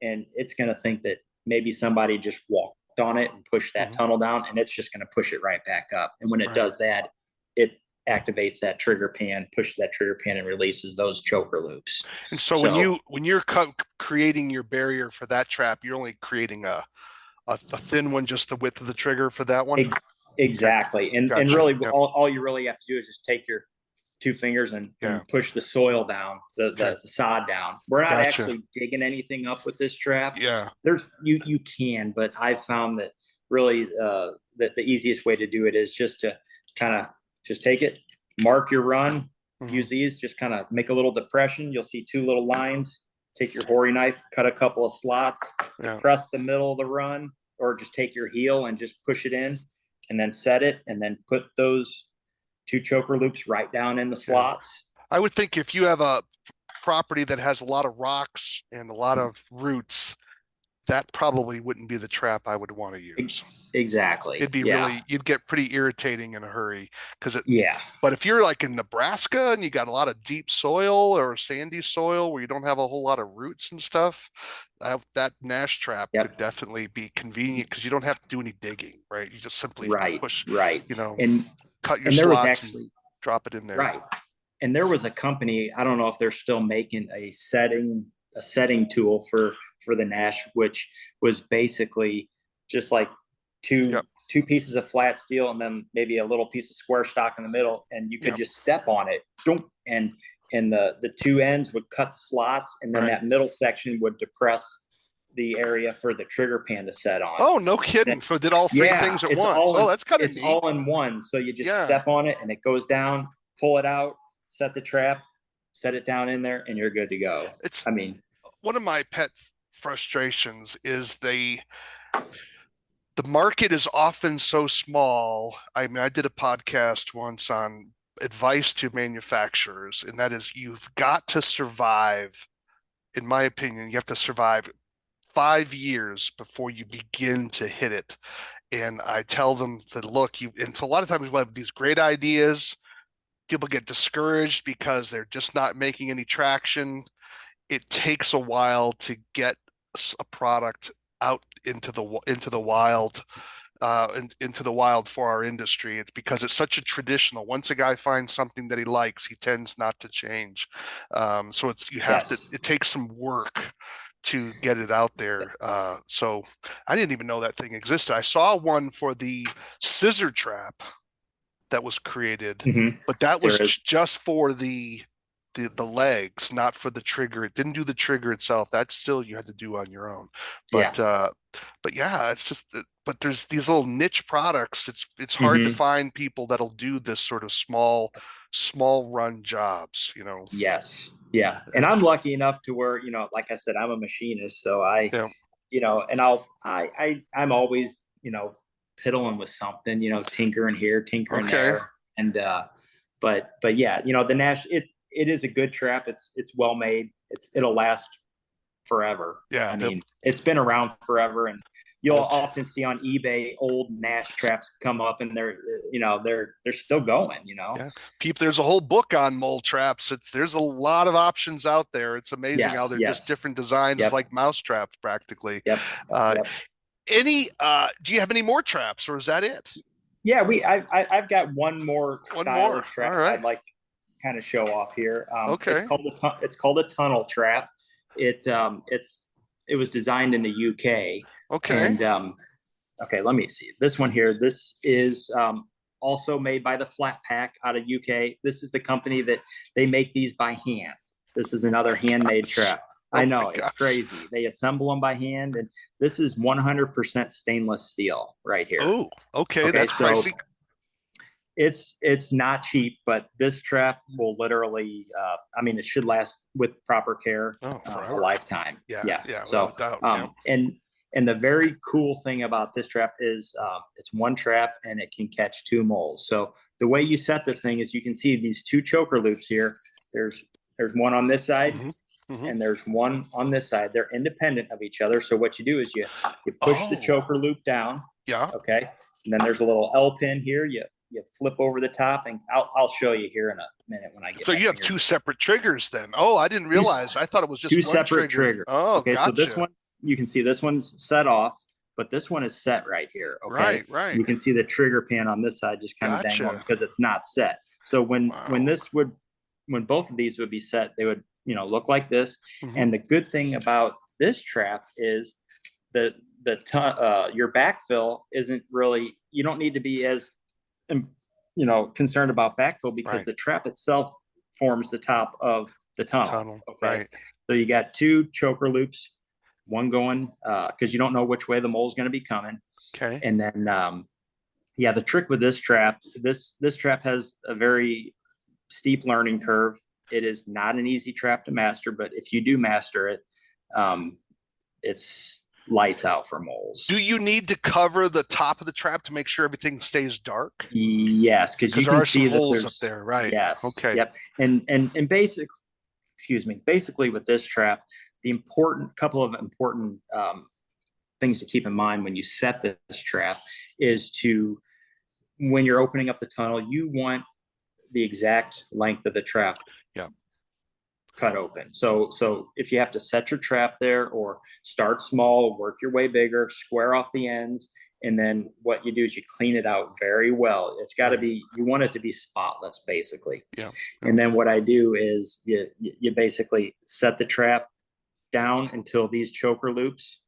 and it's going to think that maybe somebody just walked on it and push that tunnel down, and it's just going to push it right back up. And when it does that, it activates that trigger pan, pushes that trigger pan, and releases those choker loops. And so when you're creating your barrier for that trap, you're only creating a thin one, just the width of the trigger for that one. Exactly. And really, all you really have to do is just take your 2 fingers and push the soil down, the sod down. We're not actually digging anything up with this trap. There's you can, but I've found that really that the easiest way to do it is just to kind of just take it, mark your run, use these, just kind of make a little depression. You'll see 2 little lines. Take your Hori knife, cut a couple of slots, press the middle of the run, or just take your heel and just push it in, and then set it, and then put those 2 choker loops right down in the slots. I would think if you have a property that has a lot of rocks and a lot of roots, that probably wouldn't be the trap I would want to use. Exactly. It'd be Yeah. really, you'd get pretty irritating in a hurry because Yeah. but if you're like in Nebraska and you got a lot of deep soil or sandy soil where you don't have a whole lot of roots and stuff, that Nash trap could Yep. definitely be convenient because you don't have to do any digging, right? You just simply Right. push, Right. you know, And cut your and there was slots and actually drop it in there. right. And there was a company, I don't know if they're still making a setting tool for the Nash, which was basically just like two Yep. two pieces of flat steel and then maybe a little piece of square stock in the middle, and you could Yep. just step on it, and the two ends would cut slots, and then Right. that middle section would depress the area for the trigger pan to set on. Oh, no kidding. Then, So it did all three yeah, things at once. Oh, that's kind of it's neat. all in one. So you just Yeah. step on it and it goes down, pull it out, set the trap, set it down in there, and you're good to go. It's I mean, one of my pet frustrations is the market is often so small. I mean, I did a podcast once on advice to manufacturers, and that is you've got to survive, in my opinion, you have to survive 5 years before you begin to hit it. And I tell them that look, and so a lot of times we have these great ideas, people get discouraged because they're just not making any traction. It takes a while to get a product out into the wild, into the wild for our industry. It's because it's such a traditional. Once a guy finds something that he likes, he tends not to change. So you have to. yes. It takes some work to get it out there. So I didn't even know that thing existed. I saw one for the scissor trap that was created, Mm-hmm. but that was There is. just for the legs, not for the trigger. It didn't do the trigger itself. That's still you had to do on your own. Yeah. But yeah, it's just but there's these little niche products. It's hard to Mm-hmm. find people that'll do this sort of small run jobs, you know. Yes. Yeah. And I'm It's lucky enough to where, like I said, I'm a machinist. So yeah. and I'm always, piddling with something, tinkering here, tinkering Okay. there. And, but yeah, the Nash, it is a good trap. It's well made. It'll last forever. Yeah. I mean, it's been around forever, and you'll Okay. often see on eBay old Nash traps come up, and they're still going. Yeah. There's a whole book on mole traps. There's a lot of options out there. It's amazing how Yes. they're just Yes. different designs. It's Yep. like mouse traps practically. Yep. Uh, Yep. do you have any more traps or is that it? Yeah. I've got one more One style more. of trap All right. I'd like to kind of show off here. Okay. It's called a tunnel trap. It was designed in the UK. Okay. And okay, let me see this one here. This is also made by the Flat Pack out of UK. This is the company that they make these by hand. This is another handmade trap. Oh I know, my it's gosh. crazy. They assemble them by hand, and this is 100% stainless steel right here. Oh, okay. Okay, That's so pricey. it's not cheap, but this trap will literally, it should last with proper care Oh, a forever. lifetime. Yeah. So, without a doubt. Yeah. and the very cool thing about this trap is it's one trap and it can catch two moles. So the way you set this thing is you can see these two choker loops here. There's one on this side. Mm-hmm. And there's one on this side. They're independent of each other. So what you do is you push the choker loop down. Yeah. Okay. And then there's a little L pin here. You flip over the top, and I'll show you here in a minute when I get. So you have two separate triggers then. Oh, I didn't realize. I thought it was just two one separate trigger. triggers. Oh, okay. gotcha. So this one, you can see this one's set off, but this one is set right here. Okay. Right. You can see the trigger pin on this side just kind of dangling because it's not set. So when both of these would be set, they would look like this. Mm-hmm. And the good thing about this trap is that your backfill isn't really, you don't need to be as concerned about backfill because the trap itself forms the top of the tunnel. Okay. Right. So you got two choker loops, one going because you don't know which way the mole's going to be coming. Okay. And then the trick with this trap, this trap has a very steep learning curve. It is not an easy trap to master, but if you do master it, lights out for moles. Do you need to cover the top of the trap to make sure everything stays dark? Yes, because Because you there can are some see that holes up there's, there, right? yes, Okay. yep. And basic, excuse me, basically with this trap, the important couple of important things to keep in mind when you set this trap is to, when you're opening up the tunnel, you want the exact length of the trap Yeah. cut open. So if you have to set your trap there, or start small, work your way bigger, square off the ends, and then what you do is you clean it out very well. It's got to be, you want it to be spotless, basically. Yeah. And then what I do is you basically set the trap down until these choker loops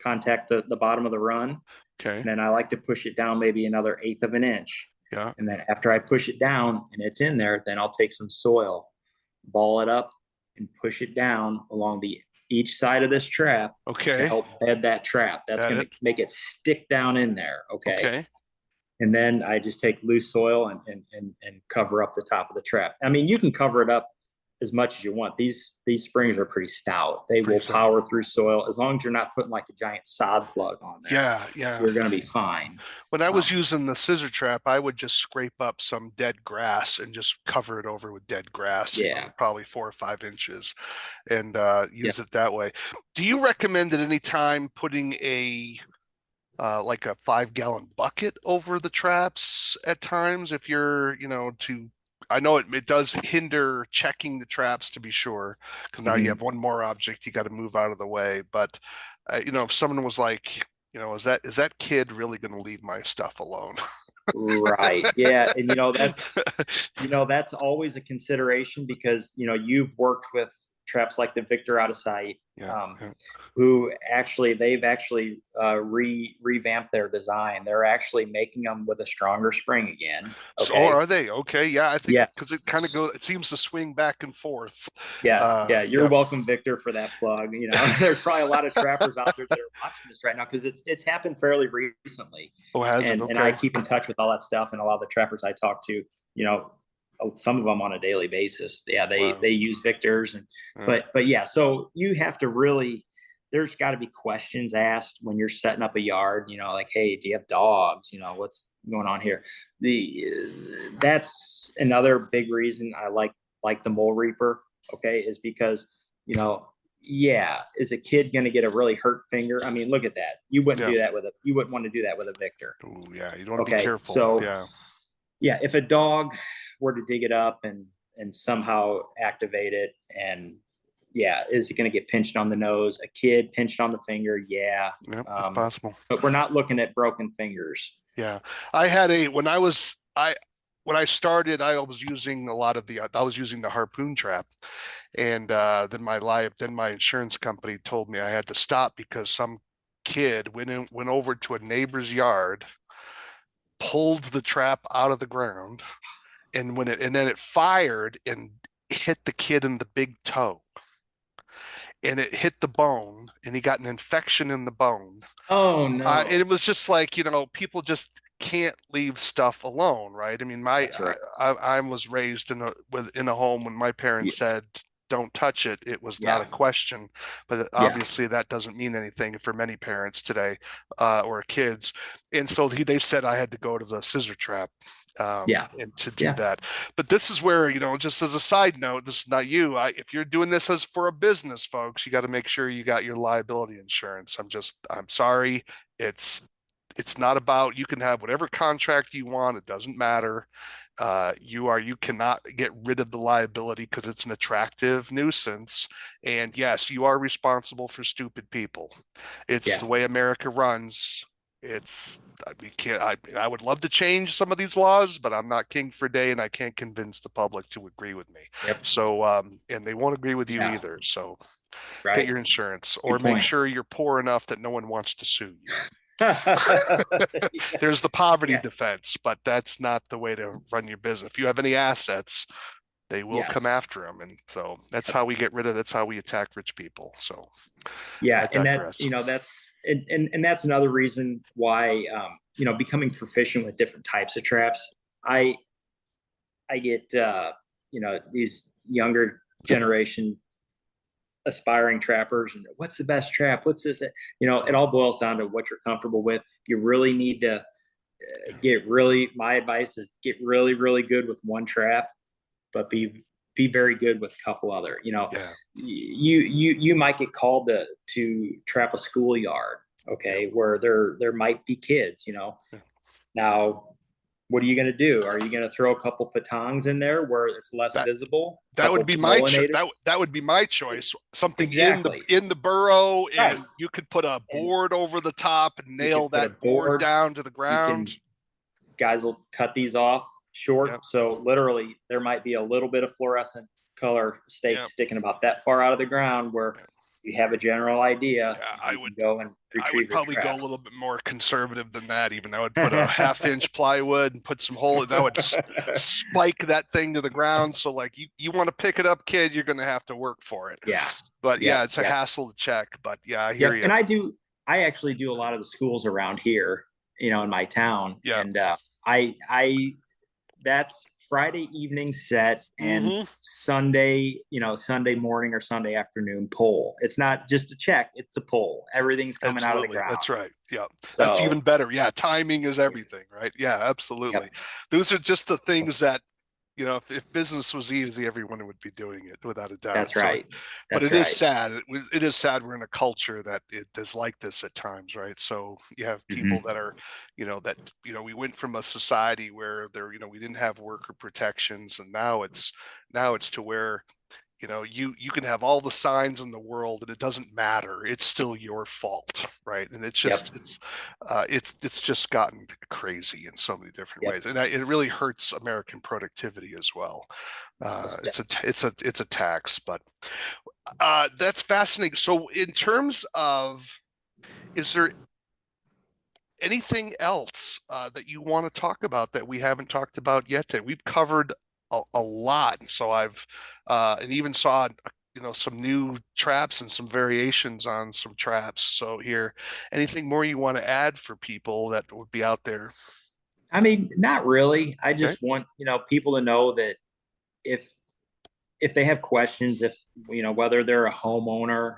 contact the bottom of the run. Okay. And then I like to push it down maybe another eighth of an inch. Yeah. And then after I push it down and it's in there, then I'll take some soil, ball it up, and push it down along each side of this trap to Okay. help bed that trap. That's going to make it stick down in there. Okay. Okay. And then I just take loose soil and cover up the top of the trap. I mean, you can cover it up as much as you want. These springs are pretty stout. They will power through soil as long as you're not putting like a giant sod plug on there. Yeah, yeah. You're going to be fine. When I was using the scissor trap, I would just scrape up some dead grass and just cover it over with dead grass, Yeah. probably 4 or 5 inches, and use it that way. Do you recommend at any time putting like a 5-gallon bucket over the traps at times if you're, I know it does hinder checking the traps, to be sure, because now you have one more object you got to move out of the way. But if someone was like, is that kid really going to leave my stuff alone? Right. Yeah. And that's always a consideration, because you've worked with traps like the Victor Out of Sight, who they've actually revamped their design. They're actually making them with a stronger spring again. Okay. So are they? Okay. Yeah, I think because it kind of goes, it seems to swing back and forth. Yeah. You're welcome, Victor, for that plug. There's probably a lot of trappers out there that are watching this right now, because it's happened fairly recently. Oh, has it? Okay. And I keep in touch with all that stuff, and a lot of the trappers I talk to, some of them on a daily basis. Yeah, they use Victors, but yeah. So you have to really, there's got to be questions asked when you're setting up a yard. Like, hey, do you have dogs? What's going on here? That's another big reason I like the Mole Reaper. Okay, is because is a kid going to get a really hurt finger? I mean, look at that. You wouldn't do that you wouldn't want to do that with a Victor. Oh yeah, you don't want to be careful. So if a dog were to dig it up and somehow activate it, and is it going to get pinched on the nose? A kid pinched on the finger? Yeah, it's possible. But we're not looking at broken fingers. Yeah, I had when I started, I was using the harpoon trap, and then my insurance company told me I had to stop because some kid went over to a neighbor's yard, pulled the trap out of the ground, and then it fired and hit the kid in the big toe, and it hit the bone, and he got an infection in the bone. Oh no! And it was just like, people just can't leave stuff alone, right? I mean, I was raised in a home when my parents said don't touch it. It was not a question, but obviously that doesn't mean anything for many parents today, or kids. And so they said I had to go to the scissor trap, and to do that. But this is where, just as a side note, this is not you. If you're doing this as for a business, folks, you got to make sure you got your liability insurance. I'm sorry. It's not about, you can have whatever contract you want. It doesn't matter. You cannot get rid of the liability because it's an attractive nuisance. And yes, you are responsible for stupid people. It's the way America runs. I would love to change some of these laws, but I'm not king for a day, and I can't convince the public to agree with me. So, and they won't agree with you either. So get your insurance, or make sure you're poor enough that no one wants to sue you. There's the poverty defense, but that's not the way to run your business. If you have any assets, they will come after them, and so that's how we attack rich people. So and that's another reason why becoming proficient with different types of traps. I get these younger generation aspiring trappers and what's the best trap? What's this? It all boils down to what you're comfortable with. You really need to my advice is get really, really good with one trap, but be very good with a couple other. Yeah. You might get called to trap a schoolyard, okay, Yeah. where there might be kids. Now, what are you going to do? Are you going to throw a couple patongs in there where it's less That visible? A that couple would be my Molinators? that would be my choice. Something Exactly. in the burrow, Right. and you could put a And board over the top and you nail can put a that board board. down to the You ground. can Guys will cut these off short. Yep. So literally there might be a little bit of fluorescent color stake Yep. sticking about that far out of the ground where Yep. you have a general idea Yeah, and you can go and I would retrieve your probably go a traps. little bit more conservative than that. Even I would put a half-inch plywood and put some hole, and I would spike that thing to the ground. So like you want to pick it up, kid, you're going to have to work for it. Yeah. But yeah, Yep. it's a Yep. hassle to check. But yeah, I hear Yep. you. And I actually do a lot of the schools around here, in my town. Yeah. And I that's Friday evening set and Mm-hmm. Sunday morning or Sunday afternoon pull. It's not just a check, it's a pull. Everything's coming out of the Absolutely. ground. That's right. Yeah. That's So, even better. Yeah. Timing is everything, right? Yeah, absolutely. yep. Those are just the things that, if business was easy, everyone would be doing it without a doubt. That's So, right. but That's it is right. sad. It is sad we're in a culture that it is like this at times, right? So you have people Mhm. that are, we went from a society where we didn't have worker protections, and now it's to where you can have all the signs in the world and it doesn't matter, it's still your fault, right? And it's Yep. just it's just gotten crazy in so many different Yep. ways, and it really hurts American productivity as well. Most It's a tax, but that's fascinating. So in terms of, is there anything else that you want to talk about that we haven't talked about yet? That we've covered a lot. So I've and even saw some new traps and some variations on some traps. So here, anything more you want to add for people that would be out there? I mean, not really. I Okay. just want, people to know that if if they have questions, if whether they're a homeowner,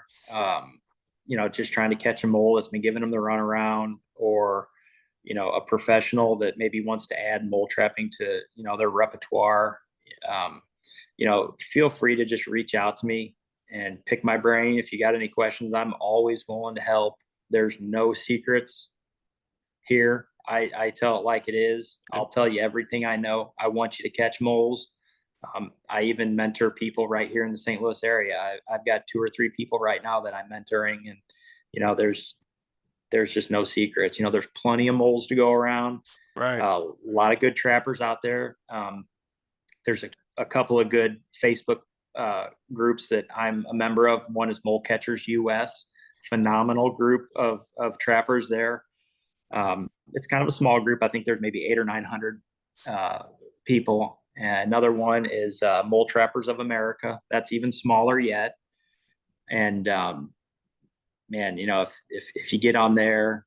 just trying to catch a mole that's been giving them the runaround, or a professional that maybe wants to add mole trapping to their repertoire, um, feel free to just reach out to me and pick my brain. If you got any questions, I'm always willing to help. There's no secrets here. I tell it like it is. Okay. I'll tell you everything I know. I want you to catch moles. I even mentor people right here in the St. Louis area. I've got 2 or 3 people right now that I'm mentoring, and there's just no secrets. There's plenty of moles to go around. Right. A lot of good trappers out there. There's a couple of good Facebook groups that I'm a member of. One is Mole Catchers US, phenomenal group of trappers there. It's kind of a small group. I think there's maybe 800 or 900 people. And another one is Mole Trappers of America. That's even smaller yet. And man, if you get on there,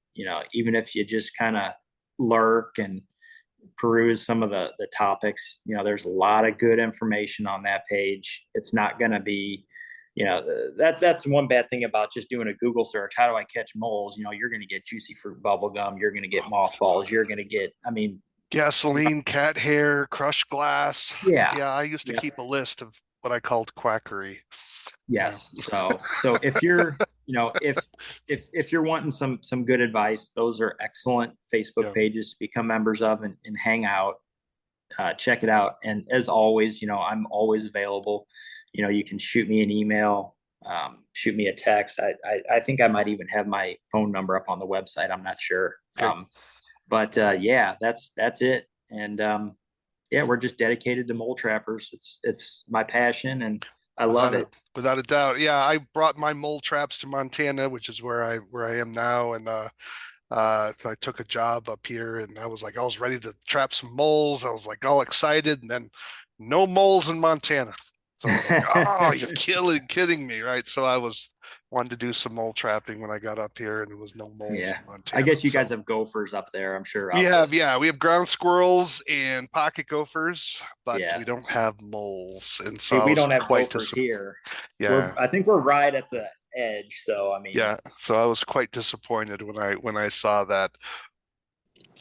even if you just kind of lurk and peruse some of the topics, there's a lot of good information on that page. It's not going to be, that's one bad thing about just doing a Google search. How do I catch moles? You're going to get juicy fruit bubble gum. You're going to get mothballs. You're going to get, Gasoline, cat hair, crushed glass. yeah, Yeah, I used to yeah, keep a list of what I called quackery. Yeah. yes. So if you're, if you're wanting some good advice, those are excellent Facebook Yeah. pages to become members of and hang out. Check it out. And as always, I'm always available. You can shoot me an email, shoot me a text. I think I might even have my phone number up on the website. I'm not sure. Okay. But yeah, that's it. And yeah, we're just dedicated to mole trappers. It's my passion, and I love it. Without a doubt. Yeah, I brought my mole traps to Montana, which is where I am now, and I took a job up here, and I was ready to trap some moles. I was like all excited, and then no moles in Montana. So I was like, oh, you're kidding me, right? So I was wanted to do some mole trapping when I got up here, and there was no moles Yeah. in I Montana. guess you guys So have gophers up there, I'm sure, we out there. have, yeah, we have ground squirrels and pocket gophers, but Yeah. we don't have moles. And so See, I we was don't have quite gophers here. yeah, I think we're right at the edge. So, I mean, yeah. So I was quite disappointed when I saw that.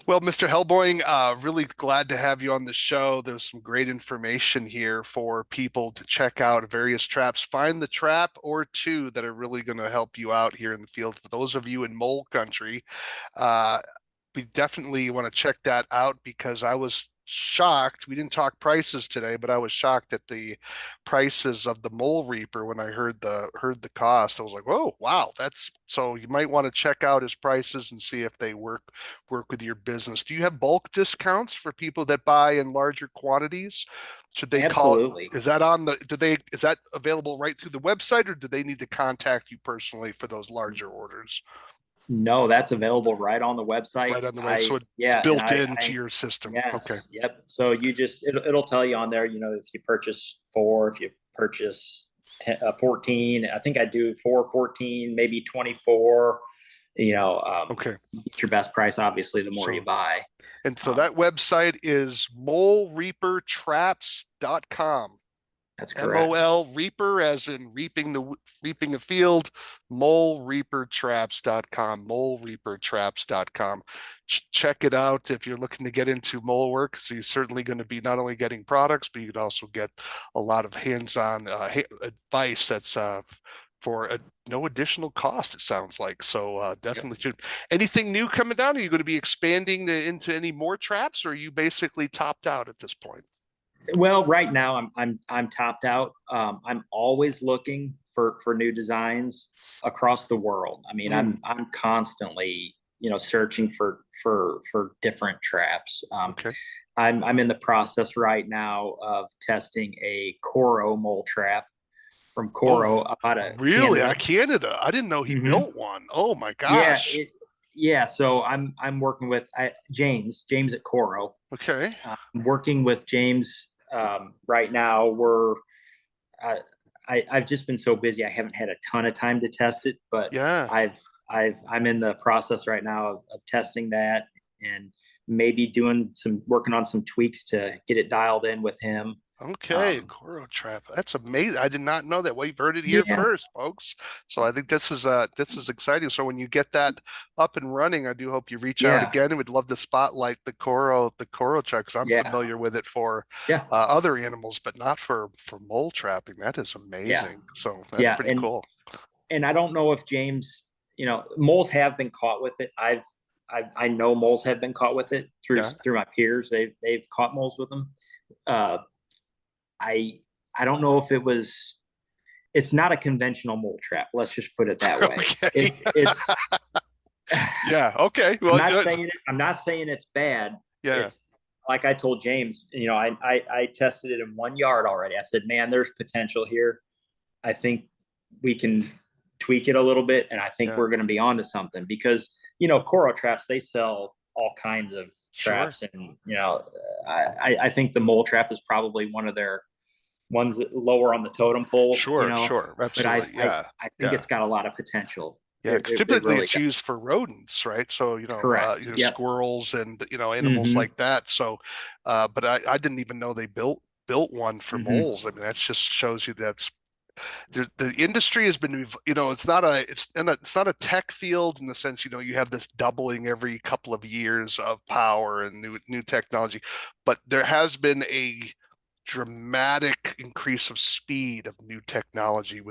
Well, Mr. Hellboing, really glad to have you on the show. There's some great information here for people to check out various traps. Find the trap or two that are really going to help you out here in the field. For those of you in mole country, uh, we definitely want to check that out because I was shocked. We didn't talk prices today, but I was shocked at the prices of the Mole Reaper when I heard the cost. I was like, "Whoa, wow, that's so." You might want to check out his prices and see if they work with your business. Do you have bulk discounts for people that buy in larger quantities? Should they call? absolutely. Is that on the? Is that available right through the website, or do they need to contact you personally for those larger orders? No, that's available right on the website. Right on the way. So it's Yeah, and built into I, your system. Okay. yes, yep. So it'll tell you on there, if you purchase four, if you purchase 14, I think I do 4, 14, maybe 24, Okay. get your best price, obviously, the more you So buy. so Um, that website is molereapertraps.com. that's correct. MOL Reaper, as in reaping the field, molereapertraps.com, molereapertraps.com. Check it out if you're looking to get into mole work. So you're certainly going to be not only getting products, but you could also get a lot of hands-on advice that's for no additional cost, it sounds like. So Yep. definitely should. Anything new coming down? Are you going to be expanding into any more traps, or are you basically topped out at this point? Well, right now I'm topped out. I'm always looking for new designs across the world. I mean, Mm, I'm constantly searching for different traps. okay. I'm in the process right now of testing a Coro mole trap from Oh, Coro out of really? Out of Canada. Canada? I didn't know he Hmm. built one. Oh my Yeah, gosh. yeah. So I'm working with James at Coro. Okay. I'm working with James right now. Uh, I've just been so busy. I haven't had a ton of time to test it, but Yeah. I'm in the process right now of testing that and maybe working on some tweaks to get it dialed in with him. Okay. Um, Coro trap. That's amazing. I did not know that. Well, you've heard it here yeah, first, folks. So I think this is exciting. So when you get that up and running, I do hope you reach out yeah, again and would love to spotlight the Coro trap because I'm yeah, familiar with it for yeah, other animals, but not for mole trapping. That is yeah, amazing. So that's yeah. pretty cool. And I don't know if James, moles have been caught with it. I know moles have been caught with it Yeah. through my peers. They've caught moles with them. Uh, I I don't know if it's not a conventional mole trap. Let's just put it that way. Okay. It's Yeah. Okay. I'm Well, not saying it's bad. yeah. It's like I told James, I tested it in 1 yard already. I said, man, there's potential here. I think we can tweak it a little bit, and I think Yeah. we're going to be onto something because Coro traps, they sell all kinds of Sure. traps, and I think the mole trap is probably one of their ones that lower on the totem pole, Sure. Sure. but Absolutely. Yeah. I think Yeah. it's got a lot of potential. Yeah, because It typically really it's does. used for rodents, right? So, Correct. Yep. squirrels and animals Mm-hmm. like that. So, but I didn't even know they built one for Mm-hmm. moles. I mean, that just shows you the industry has been, it's not a tech field in the sense, you have this doubling every couple of years of power and new technology, but there has been a dramatic increase of speed of new technology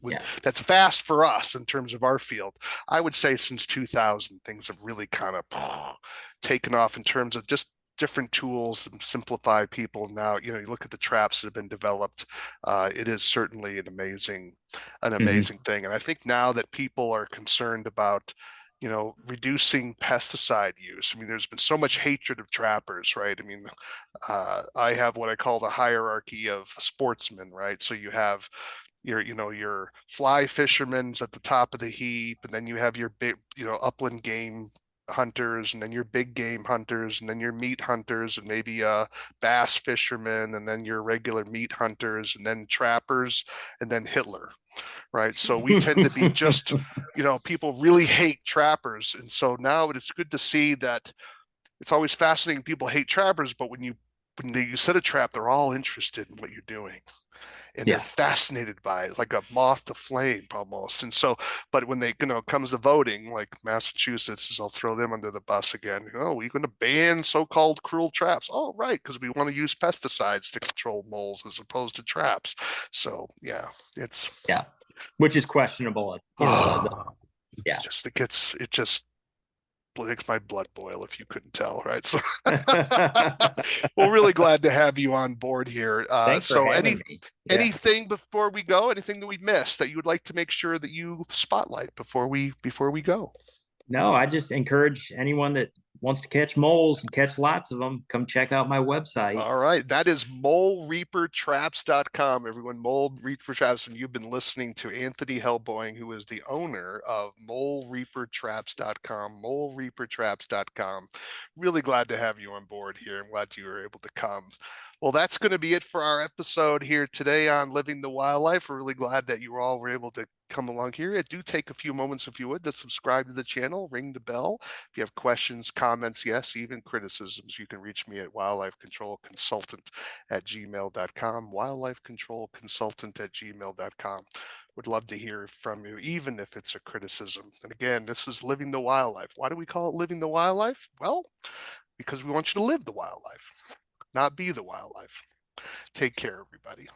Yeah. that's fast for us in terms of our field. I would say since 2000 things have really kind of taken off in terms of just different tools and simplify people. Now you look at the traps that have been developed. It is certainly an Mm-hmm. amazing thing, and I think now that people are concerned about reducing pesticide use. I mean, there's been so much hatred of trappers, right? I mean, I have what I call the hierarchy of sportsmen, right? So you have your fly fishermen's at the top of the heap, and then you have your big, upland game hunters, and then your big game hunters, and then your meat hunters, and maybe bass fishermen, and then your regular meat hunters, and then trappers, and then Hitler, right? So we tend to be just, people really hate trappers. And so now it's good to see that it's always fascinating. People hate trappers, but when you set a trap, they're all interested in what you're doing, and they're Yeah. fascinated by it, like a moth to flame almost. And so, but when they, comes to voting, like Massachusetts, I'll throw them under the bus again. Oh, we're going to ban so-called cruel traps. Oh, right, because we want to use pesticides to control moles as opposed to traps. So yeah, it's Yeah. Which is questionable. Yeah. it just makes my blood boil if you couldn't tell, right? So, well, really glad to have you on board here. Thanks for So, having me. Yeah. anything before we go? Anything that we missed that you would like to make sure that you spotlight before we go? No, I just encourage anyone that wants to catch moles and catch lots of them, come check out my website. All right. That is molereapertraps.com. Everyone, Mole Reaper Traps. And you've been listening to Anthony Hellboing, who is the owner of molereapertraps.com, molereapertraps.com. Really glad to have you on board here. I'm glad you were able to come. Well, that's going to be it for our episode here today on Living the Wildlife. We're really glad that you all were able to come along here. It do take a few moments, if you would, to subscribe to the channel, ring the bell. If you have questions, comments, yes, even criticisms, you can reach me at wildlifecontrolconsultant@gmail.com, wildlifecontrolconsultant@gmail.com. Would love to hear from you, even if it's a criticism. And again, this is Living the Wildlife. Why do we call it Living the Wildlife? Well, because we want you to live the wildlife, not be the wildlife. Take care, everybody.